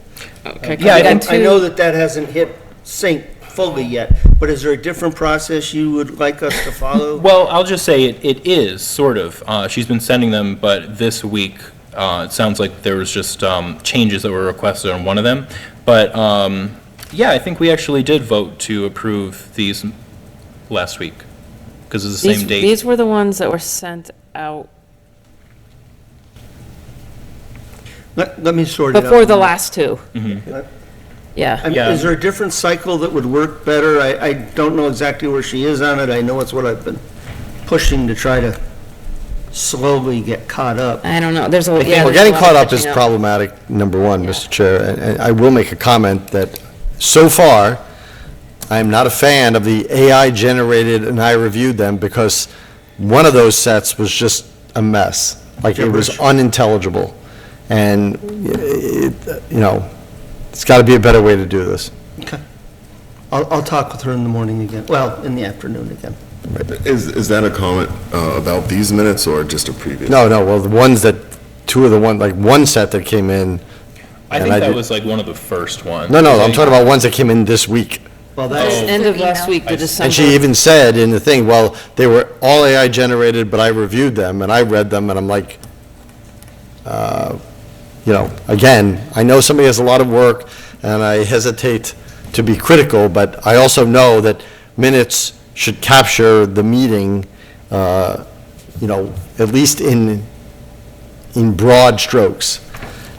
Speaker 3: Okay, 'cause
Speaker 1: Yeah,
Speaker 3: we
Speaker 1: I
Speaker 3: got
Speaker 1: think-
Speaker 7: I know
Speaker 3: two-
Speaker 7: that that hasn't hit sync fully yet, but is there a different process you would like us to follow?
Speaker 1: Well, I'll just say it is, sort of. She's been sending them, but this week, it sounds like there was just changes that were requested on one of them. But, yeah, I think we actually did vote to approve these last week, because it's the same date.
Speaker 3: These were the ones that were sent out
Speaker 7: Let me sort it out.
Speaker 3: before the last 2.
Speaker 1: Mm-hmm.
Speaker 3: Yeah.
Speaker 7: I mean,
Speaker 1: Yeah.
Speaker 7: is there a different cycle that would work better? I don't know exactly where she is on it. I know it's what I've been pushing to try to slowly get caught up.
Speaker 3: I don't know, there's a, yeah.
Speaker 4: Well,
Speaker 3: there's a
Speaker 4: getting
Speaker 3: lot
Speaker 4: caught
Speaker 3: of
Speaker 4: up is
Speaker 3: catching
Speaker 4: problematic, number one, Mr. Chair, and I will make a comment that so far, I'm not a fan of the AI-generated, and I reviewed them, because one of those sets was just a mess. Like, it was
Speaker 7: Gibberish.
Speaker 4: unintelligible. And, it's got to be a better way to do this.
Speaker 7: Okay. I'll talk with her in the morning again, well, in the afternoon again.
Speaker 6: Is that a comment about these minutes or just a previous?
Speaker 4: No, well, the ones that, one set that came in.
Speaker 1: I
Speaker 4: and
Speaker 1: think that
Speaker 4: did-
Speaker 1: was like one of the first ones.
Speaker 4: No, I'm talking about ones that came in this week.
Speaker 7: Well, that's,
Speaker 3: End of last week, the
Speaker 1: I-
Speaker 3: December.
Speaker 4: And she even said in the thing, well, they were all AI generated, but I reviewed them and I read them and I'm like, again, I know somebody has a lot of work and I hesitate to be critical, but I also know that minutes should capture the meeting, at least in broad strokes.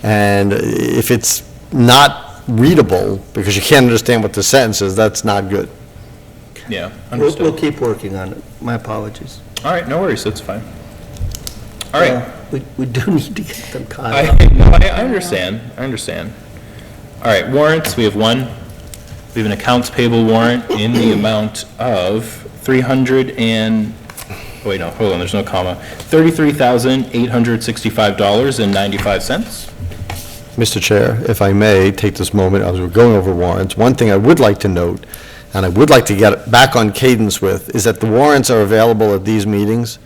Speaker 4: And if it's not readable because you can't understand what the sentence is, that's not good.
Speaker 1: Yeah,
Speaker 7: we'll
Speaker 1: understood.
Speaker 7: keep working on it. My apologies.
Speaker 1: All right, no worries, that's fine. All right.
Speaker 7: We do need to get them caught
Speaker 1: I
Speaker 7: up.
Speaker 1: understand. All right, warrants, we have one. We have an accounts payable warrant in the amount of wait, no, hold on, there's no comma. $33,865.95.
Speaker 4: Mr. Chair, if I may take this moment, as we're going over warrants, one thing I would like to note, and I would like to get back on cadence with, is that the warrants are available at these meetings.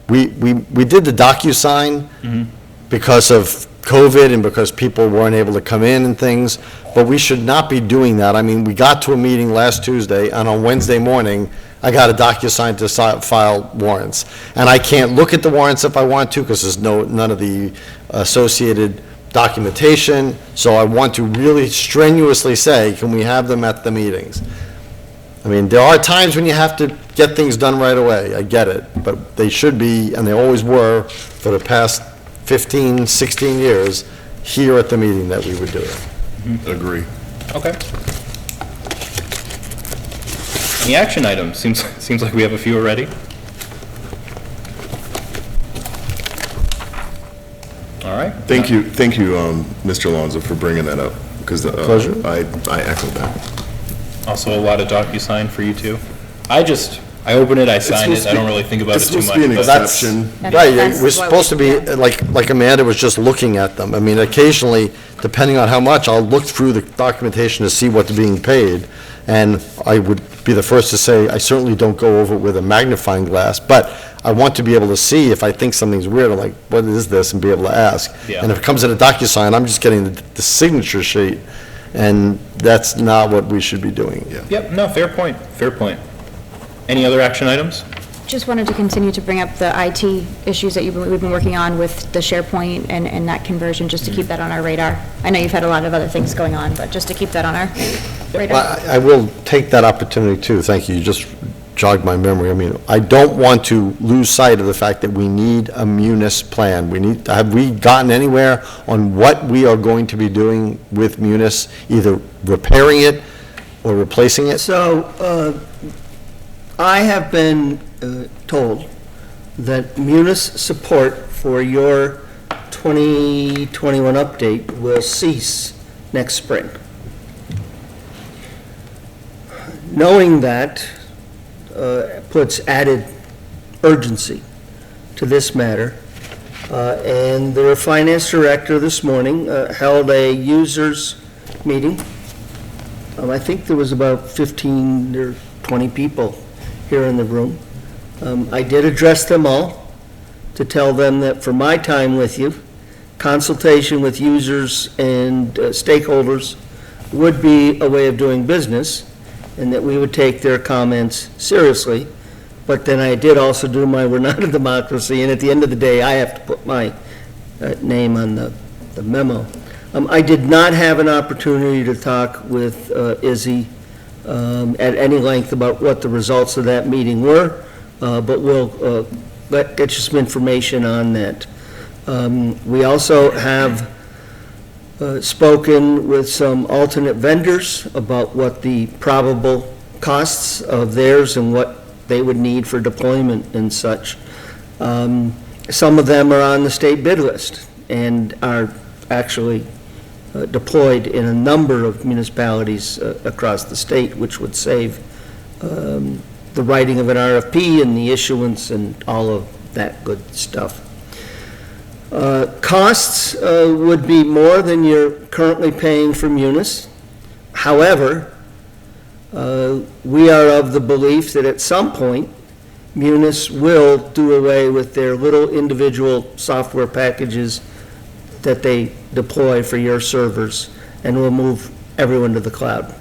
Speaker 4: We did the DocuSign because of COVID and because people weren't able to come in and things, but we should not be doing that. I mean, we got to a meeting last Tuesday, and on Wednesday morning, I got a DocuSign to file warrants. And I can't look at the warrants if I want to, because there's none of the associated documentation, so I want to really strenuously say, can we have them at the meetings? I mean, there are times when you have to get things done right away, I get it, but they should be, and they always were, for the past 15, 16 years, here at the meeting that we would do it.
Speaker 6: Agree.
Speaker 1: Okay. Any action items? Seems like we have a few already. All right.
Speaker 6: Thank you, Mr. Alonso, for bringing that up, because
Speaker 4: Pleasure.
Speaker 6: I echo that.
Speaker 1: Also, a lot of DocuSign for you too. I open it, I sign it, I don't really think about it
Speaker 6: It's
Speaker 1: too
Speaker 6: supposed to be
Speaker 1: much.
Speaker 6: an
Speaker 1: but-
Speaker 6: exception.
Speaker 4: Right,
Speaker 5: That's
Speaker 4: we're
Speaker 5: what
Speaker 4: supposed to be, like Amanda was just looking at them. I mean, occasionally, depending on how much, I'll look through the documentation to see what's being paid, And I would be the first to say, I certainly don't go over it with a magnifying glass, but I want to be able to see if I think something's weird, I'm like, what is this, and be able to ask.
Speaker 1: Yeah.
Speaker 4: And if it comes in a DocuSign, I'm just getting the signature sheet, and that's not what we should be doing.
Speaker 1: Yep, no, fair point, fair point. Any other action items?
Speaker 5: Just wanted to continue to bring up the IT issues that we've been working on with the SharePoint and that conversion, just to keep that on our radar. I know you've had a lot of other things going on, but just to keep that on our radar.
Speaker 4: Well, I will take that opportunity too, thank you, you just jogged my memory. I mean, I don't want to lose sight of the fact that we need a Munis plan. Have we gotten anywhere on what we are going to be doing with Munis, either repairing it or replacing it?
Speaker 7: So, I have been told that Munis support for your 2021 update will cease next spring. Knowing that puts added urgency to this matter, and their finance director this morning held a users meeting. I think there was about 15 or 20 people here in the room. I did address them all to tell them that for my time with you, consultation with users and stakeholders would be a way of doing business, and that we would take their comments seriously. But then I did also do my, we're not a democracy, and at the end of the day, I have to put my name on the memo. I did not have an opportunity to talk with Izzy at any length about what the results of that meeting were, but we'll get you some information on that. We also have spoken with some alternate vendors about what the probable costs of theirs and what they would need for deployment and such. Some of them are on the state bid list and are actually deployed in a number of municipalities across the state, which would save the writing of an RFP and the issuance and all of that good stuff. Costs would be more than you're currently paying for Munis. However, we are of the belief that at some point, Munis will do away with their little individual software packages that they deploy for your servers, and will move everyone to the cloud.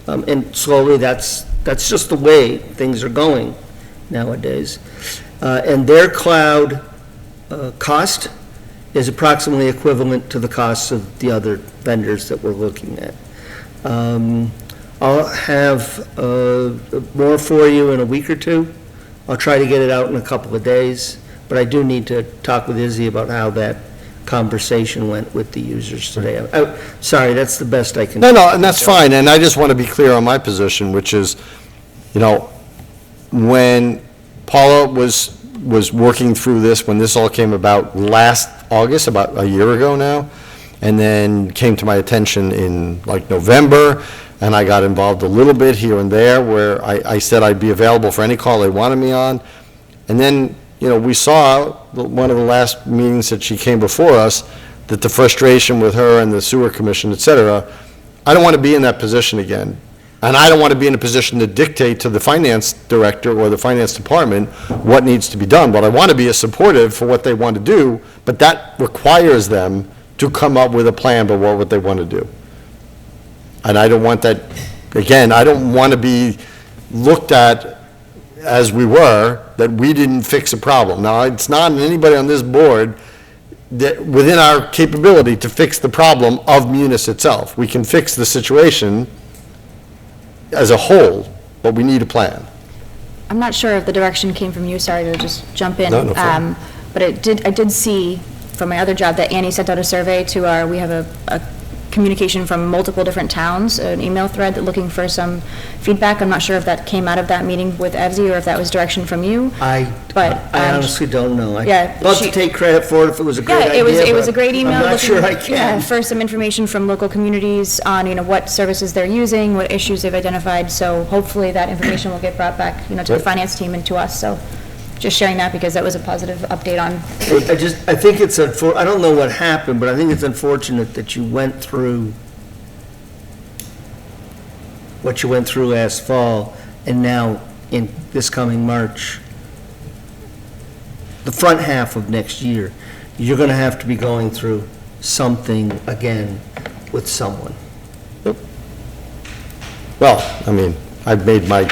Speaker 7: And slowly, that's just the way things are going nowadays. And their cloud cost is approximately equivalent to the costs of the other vendors that we're looking at. I'll have more for you in a week or two. I'll try to get it out in a couple of days, but I do need to talk with Izzy about how that conversation went with the users today. Sorry, that's the best I can do.
Speaker 4: No, and that's fine, and I just want to be clear on my position, which is, you know, when Paula was working through this, when this all came about last August, about a year ago now, and then came to my attention in like November, and I got involved a little bit here and there where I said I'd be available for any call they wanted me on. And then, you know, we saw one of the last meetings that she came before us, that the frustration with her and the sewer commission, et cetera, I don't want to be in that position again. And I don't want to be in a position to dictate to the finance director or the finance department what needs to be done. But I want to be supportive for what they want to do, but that requires them to come up with a plan for what they want to do. And I don't want that, again, I don't want to be looked at as we were, that we didn't fix a problem. Now, it's not anybody on this board that within our capability to fix the problem of Munis itself. We can fix the situation as a whole, but we need a plan.
Speaker 5: I'm not sure if the direction came from you, sorry to just jump in.
Speaker 4: No problem.
Speaker 5: But I did see from my other job that Annie sent out a survey to we have a communication from multiple different towns, an email thread looking for some feedback. I'm not sure if that came out of that meeting with EVSI or if that was direction from you.
Speaker 7: I honestly don't know.
Speaker 5: Yeah,
Speaker 7: I'd love to take credit for it if it was a great idea.
Speaker 5: Yeah, it was a
Speaker 7: but
Speaker 5: great email.
Speaker 7: I'm not sure I
Speaker 5: looking, yeah,
Speaker 7: can.
Speaker 5: for some information from local communities on, you know, what services they're using, what issues they've identified. So hopefully that information will get brought back, you know, to the finance team and to us. So just sharing that because that was a positive update on.
Speaker 7: I think it's, I don't know what happened, but I think it's unfortunate that you went through what you went through last fall, and now in this coming March, the front half of next year, you're going to have to be going through something again with someone.
Speaker 4: Well, I mean, I've made my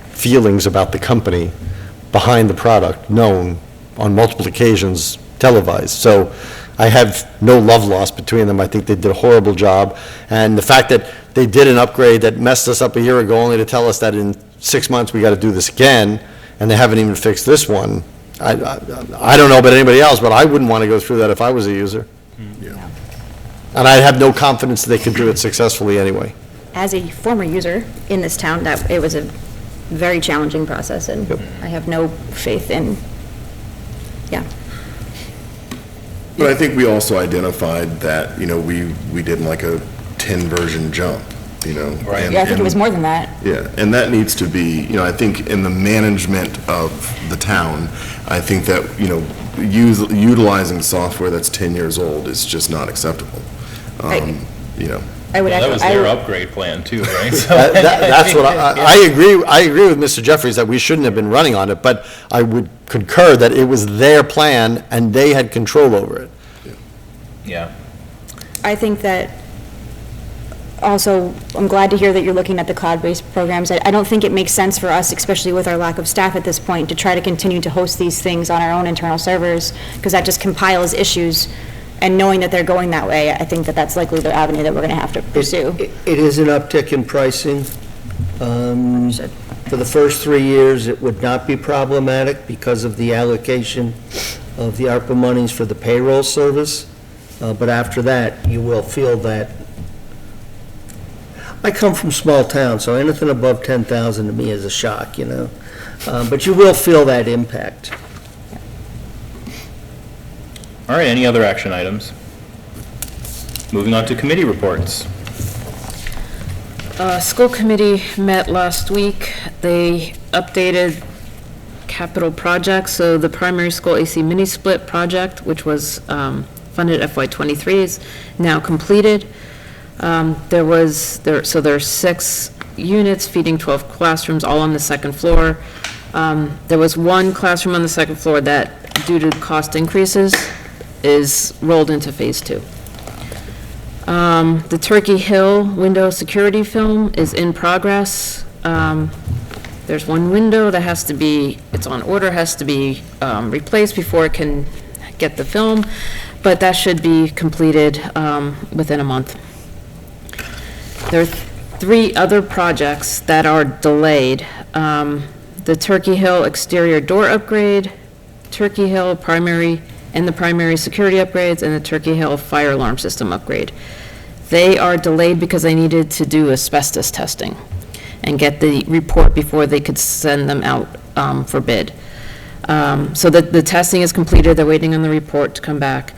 Speaker 4: feelings about the company behind the product known on multiple occasions, televised. So I have no love lost between them. I think they did a horrible job. And the fact that they did an upgrade that messed us up a year ago, only to tell us that in 6 months we got to do this again, and they haven't even fixed this one, I don't know about anybody else, but I wouldn't want to go through that if I was a user. And I have no confidence that they could do it successfully anyway.
Speaker 5: As a former user in this town, that it was a very challenging process, and I have no faith in, yeah.
Speaker 6: But I think we also identified that, we did like a 10 version jump,
Speaker 1: Right.
Speaker 5: Yeah, I think it was more than that.
Speaker 6: Yeah, and that needs to be, I think in the management of the town, I think that, utilizing software that's 10 years old is just not acceptable.
Speaker 5: Right. I would
Speaker 1: Well, that
Speaker 5: echo,
Speaker 1: was
Speaker 5: I
Speaker 1: their
Speaker 5: would-
Speaker 1: upgrade plan too, right? So-
Speaker 4: That's what I agree with Mr. Jeffries that we shouldn't have been running on it, but I would concur that it was their plan and they had control over it.
Speaker 1: Yeah.
Speaker 5: I think that, also, I'm glad to hear that you're looking at the cloud-based programs. I don't think it makes sense for us, especially with our lack of staff at this point, to try to continue to host these things on our own internal servers, because that just compiles issues. And knowing that they're going that way, I think that that's likely the avenue that we're going to have to pursue.
Speaker 7: It is an uptick in pricing. For the first 3 years, it would not be problematic because of the allocation of the ARPA monies for the payroll service. But after that, you will feel that. I come from small town, so anything above 10,000 to me is a shock, But you will feel that impact.
Speaker 1: All right, any other action items? Moving on to committee reports.
Speaker 3: School committee met last week. They updated capital projects, so the primary school AC mini split project, which was funded FY '23, is now completed. There are 6 units feeding 12 classrooms, all on the second floor. There was one classroom on the second floor that, due to cost increases, is rolled into phase 2. The Turkey Hill window security film is in progress. There's one window that has to be, it's on order, has to be replaced before it can get the film, but that should be completed within a month. There are 3 other projects that are delayed. The Turkey Hill exterior door upgrade, Turkey Hill primary security upgrades, and the Turkey Hill fire alarm system upgrade. They are delayed because they needed to do asbestos testing and get the report before they could send them out for bid. So the testing is completed, they're waiting on the report to come back.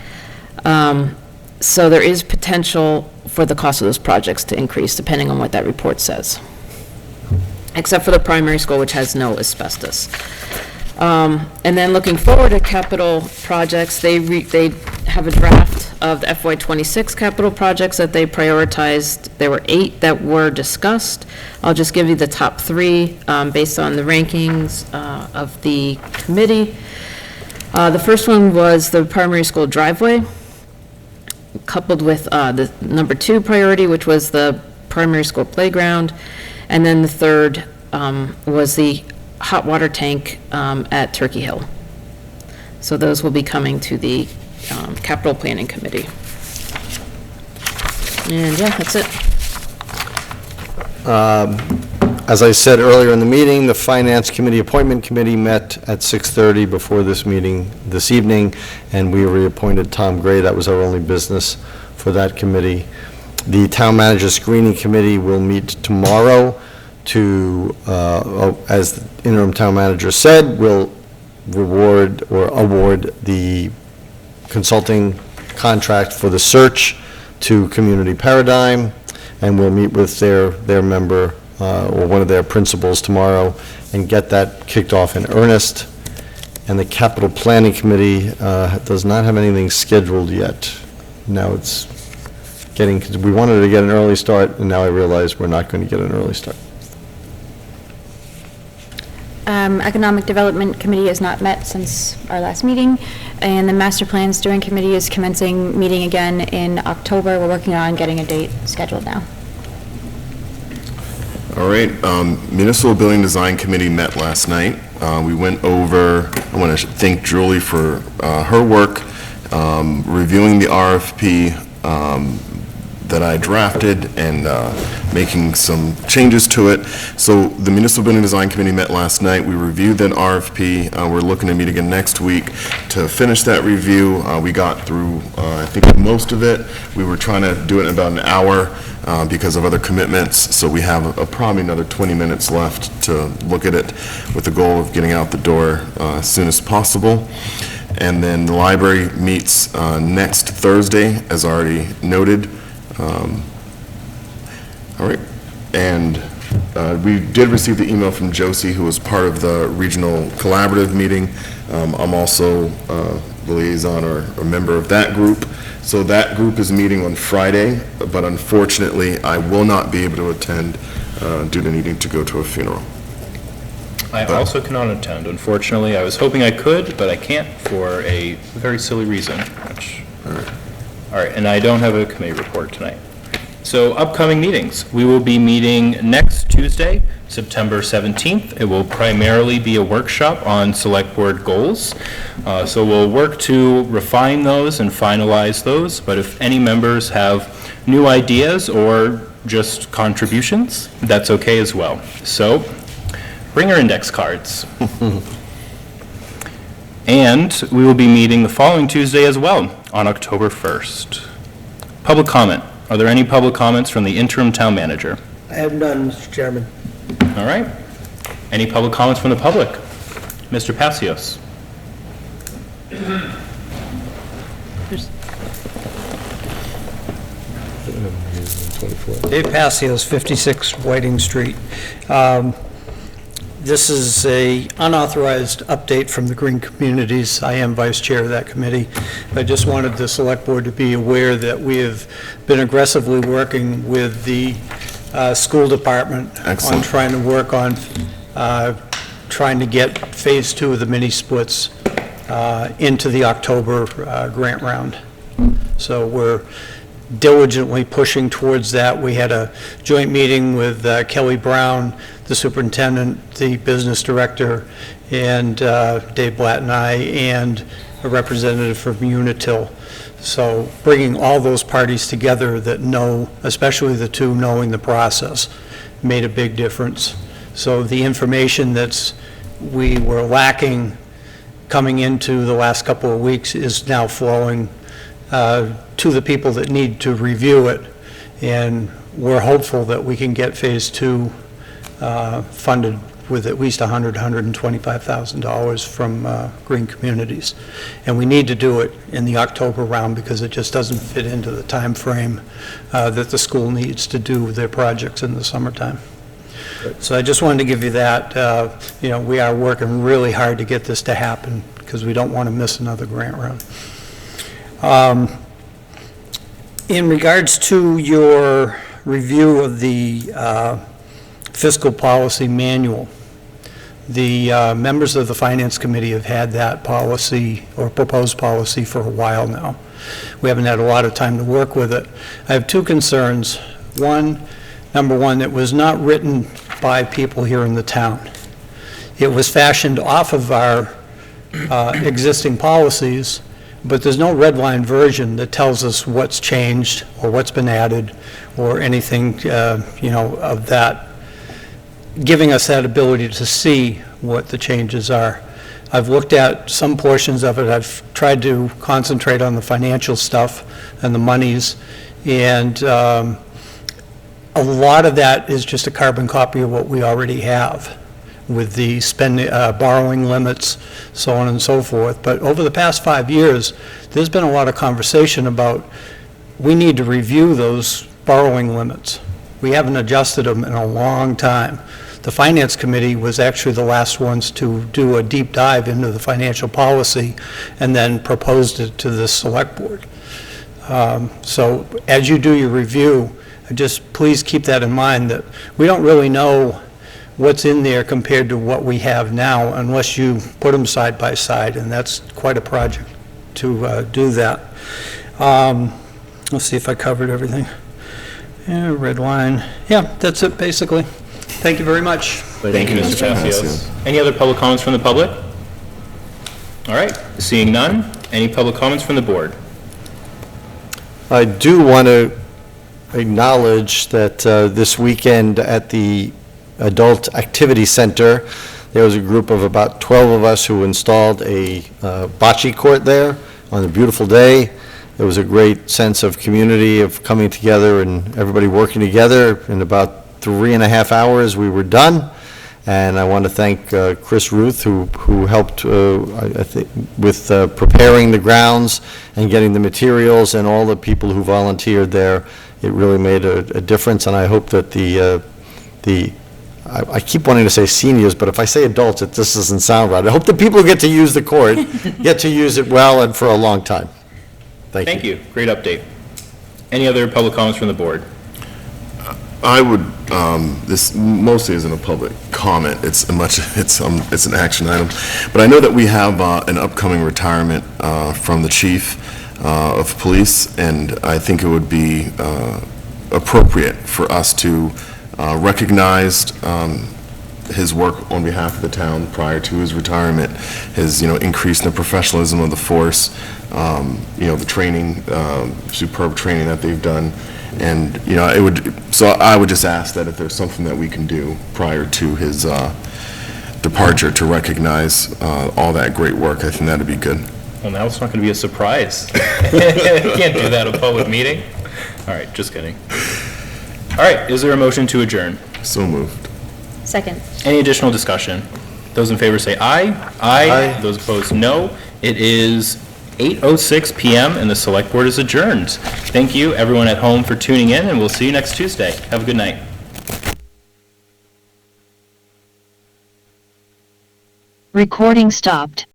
Speaker 3: So there is potential for the cost of those projects to increase, depending on what that report says. Except for the primary school, which has no asbestos. And then looking forward at capital projects, they have a draft of the FY '26 capital projects that they prioritized. There were 8 that were discussed. I'll just give you the top 3 based on the rankings of the committee. The first one was the primary school driveway, coupled with the number 2 priority, which was the primary school playground. And then the third was the hot water tank at Turkey Hill. So those will be coming to the capital planning committee. And yeah, that's it.
Speaker 4: As I said earlier in the meeting, the Finance Committee Appointment Committee met at 6:30 before this meeting this evening, and we reappointed Tom Gray. That was our only business for that committee. The Town Manager Screening Committee will meet tomorrow to, as the interim town manager said, will reward or award the consulting contract for the search to Community Paradigm, and we'll meet with their member or one of their principals tomorrow and get that kicked off in earnest. And the Capital Planning Committee does not have anything scheduled yet. Now it's we wanted to get an early start, and now I realize we're not going to get an early start.
Speaker 5: Economic Development Committee has not met since our last meeting, and the Master Plan Steering Committee is commencing meeting again in October. We're working on getting a date scheduled now.
Speaker 6: All right, Municipal Building Design Committee met last night. We went over, I want to thank Julie for her work, reviewing the RFP that I drafted and making some changes to it. So the Municipal Building Design Committee met last night. We reviewed that RFP. We're looking to meet again next week to finish that review. We got through, I think, most of it. We were trying to do it in about an hour because of other commitments. So we have probably another 20 minutes left to look at it with the goal of getting out the door as soon as possible. And then the library meets next Thursday, as already noted. All right, and we did receive the email from Josie, who was part of the regional collaborative meeting. I'm also the liaison or a member of that group. So that group is meeting on Friday, but unfortunately, I will not be able to attend due to needing to go to a funeral.
Speaker 1: I also cannot attend. Unfortunately, I was hoping I could, but I can't for a very silly reason. All right, and I don't have a committee report tonight. So upcoming meetings, we will be meeting next Tuesday, September 17th. It will primarily be a workshop on select board goals. So we'll work to refine those and finalize those, but if any members have new ideas or just contributions, that's okay as well. So bring your index cards. And we will be meeting the following Tuesday as well, on October 1st. Public comment. Are there any public comments from the interim town manager?
Speaker 7: I have none, Mr. Chairman.
Speaker 1: All right. Any public comments from the public? Mr. Passios.
Speaker 8: Dave Passios, 56 Whiting Street. This is a unauthorized update from the Green Communities. I am vice chair of that committee. I just wanted the select board to be aware that we have been aggressively working with the school department
Speaker 6: Excellent.
Speaker 8: on trying to work on trying to get phase 2 of the mini splits into the October grant round. So we're diligently pushing towards that. We had a joint meeting with Kelly Brown, the superintendent, the business director, and Dave Blatt and I, and a representative from Unitil. So bringing all those parties together that know, especially the two knowing the process, made a big difference. So the information we were lacking coming into the last couple of weeks is now flowing to the people that need to review it, and we're hopeful that we can get phase 2 funded with at least $125,000 from Green Communities. And we need to do it in the October round because it just doesn't fit into the time frame that the school needs to do their projects in the summertime. So I just wanted to give you that. We are working really hard to get this to happen because we don't want to miss another grant round. In regards to your review of the fiscal policy manual, the members of the Finance Committee have had that policy or proposed policy for a while now. We haven't had a lot of time to work with it. I have two concerns. Number one, it was not written by people here in the town. It was fashioned off of our existing policies, but there's no red line version that tells us what's changed or what's been added or anything, of that, giving us that ability to see what the changes are. I've looked at some portions of it. I've tried to concentrate on the financial stuff and the monies, and a lot of that is just a carbon copy of what we already have with the borrowing limits, so on and so forth. But over the past 5 years, there's been a lot of conversation about we need to review those borrowing limits. We haven't adjusted them in a long time. The Finance Committee was actually the last ones to do a deep dive into the financial policy and then proposed it to the Select Board. So as you do your review, just please keep that in mind, that we don't really know what's in there compared to what we have now, unless you put them side by side, and that's quite a project to do that. Let's see if I covered everything. Yeah, red line. Yeah, that's it, basically. Thank you very much.
Speaker 1: Thank you, Mr. Passios. Any other public comments from the public? All right, seeing none, any public comments from the board?
Speaker 4: I do want to acknowledge that this weekend at the Adult Activity Center, there was a group of about 12 of us who installed a bocce court there on a beautiful day. There was a great sense of community, of coming together and everybody working together. In about 3.5 hours, we were done. And I want to thank Chris Ruth, who helped, I think, with preparing the grounds and getting the materials, and all the people who volunteered there. It really made a difference, and I hope that I keep wanting to say seniors, but if I say adults, it just doesn't sound right. I hope the people who get to use the court get to use it well and for a long time. Thank you.
Speaker 1: Great update. Any other public comments from the board?
Speaker 6: I would, this mostly isn't a public comment, it's an action item, but I know that we have an upcoming retirement from the chief of police, and I think it would be appropriate for us to recognize his work on behalf of the town prior to his retirement, his, increase in the professionalism of the force, the training, superb training that they've done. And, so I would just ask that if there's something that we can do prior to his departure to recognize all that great work, I think that'd be good.
Speaker 1: Well, now it's not going to be a surprise. You can't do that at a public meeting. All right, just kidding. All right, is there a motion to adjourn?
Speaker 6: So moved.
Speaker 5: Second.
Speaker 1: Any additional discussion? Those in favor say aye.
Speaker 4: Aye.
Speaker 1: Those opposed, no. It is 8:06 PM and the select board is adjourned. Thank you, everyone at home, for tuning in, and we'll see you next Tuesday. Have a good night.
Speaker 9: Recording stopped.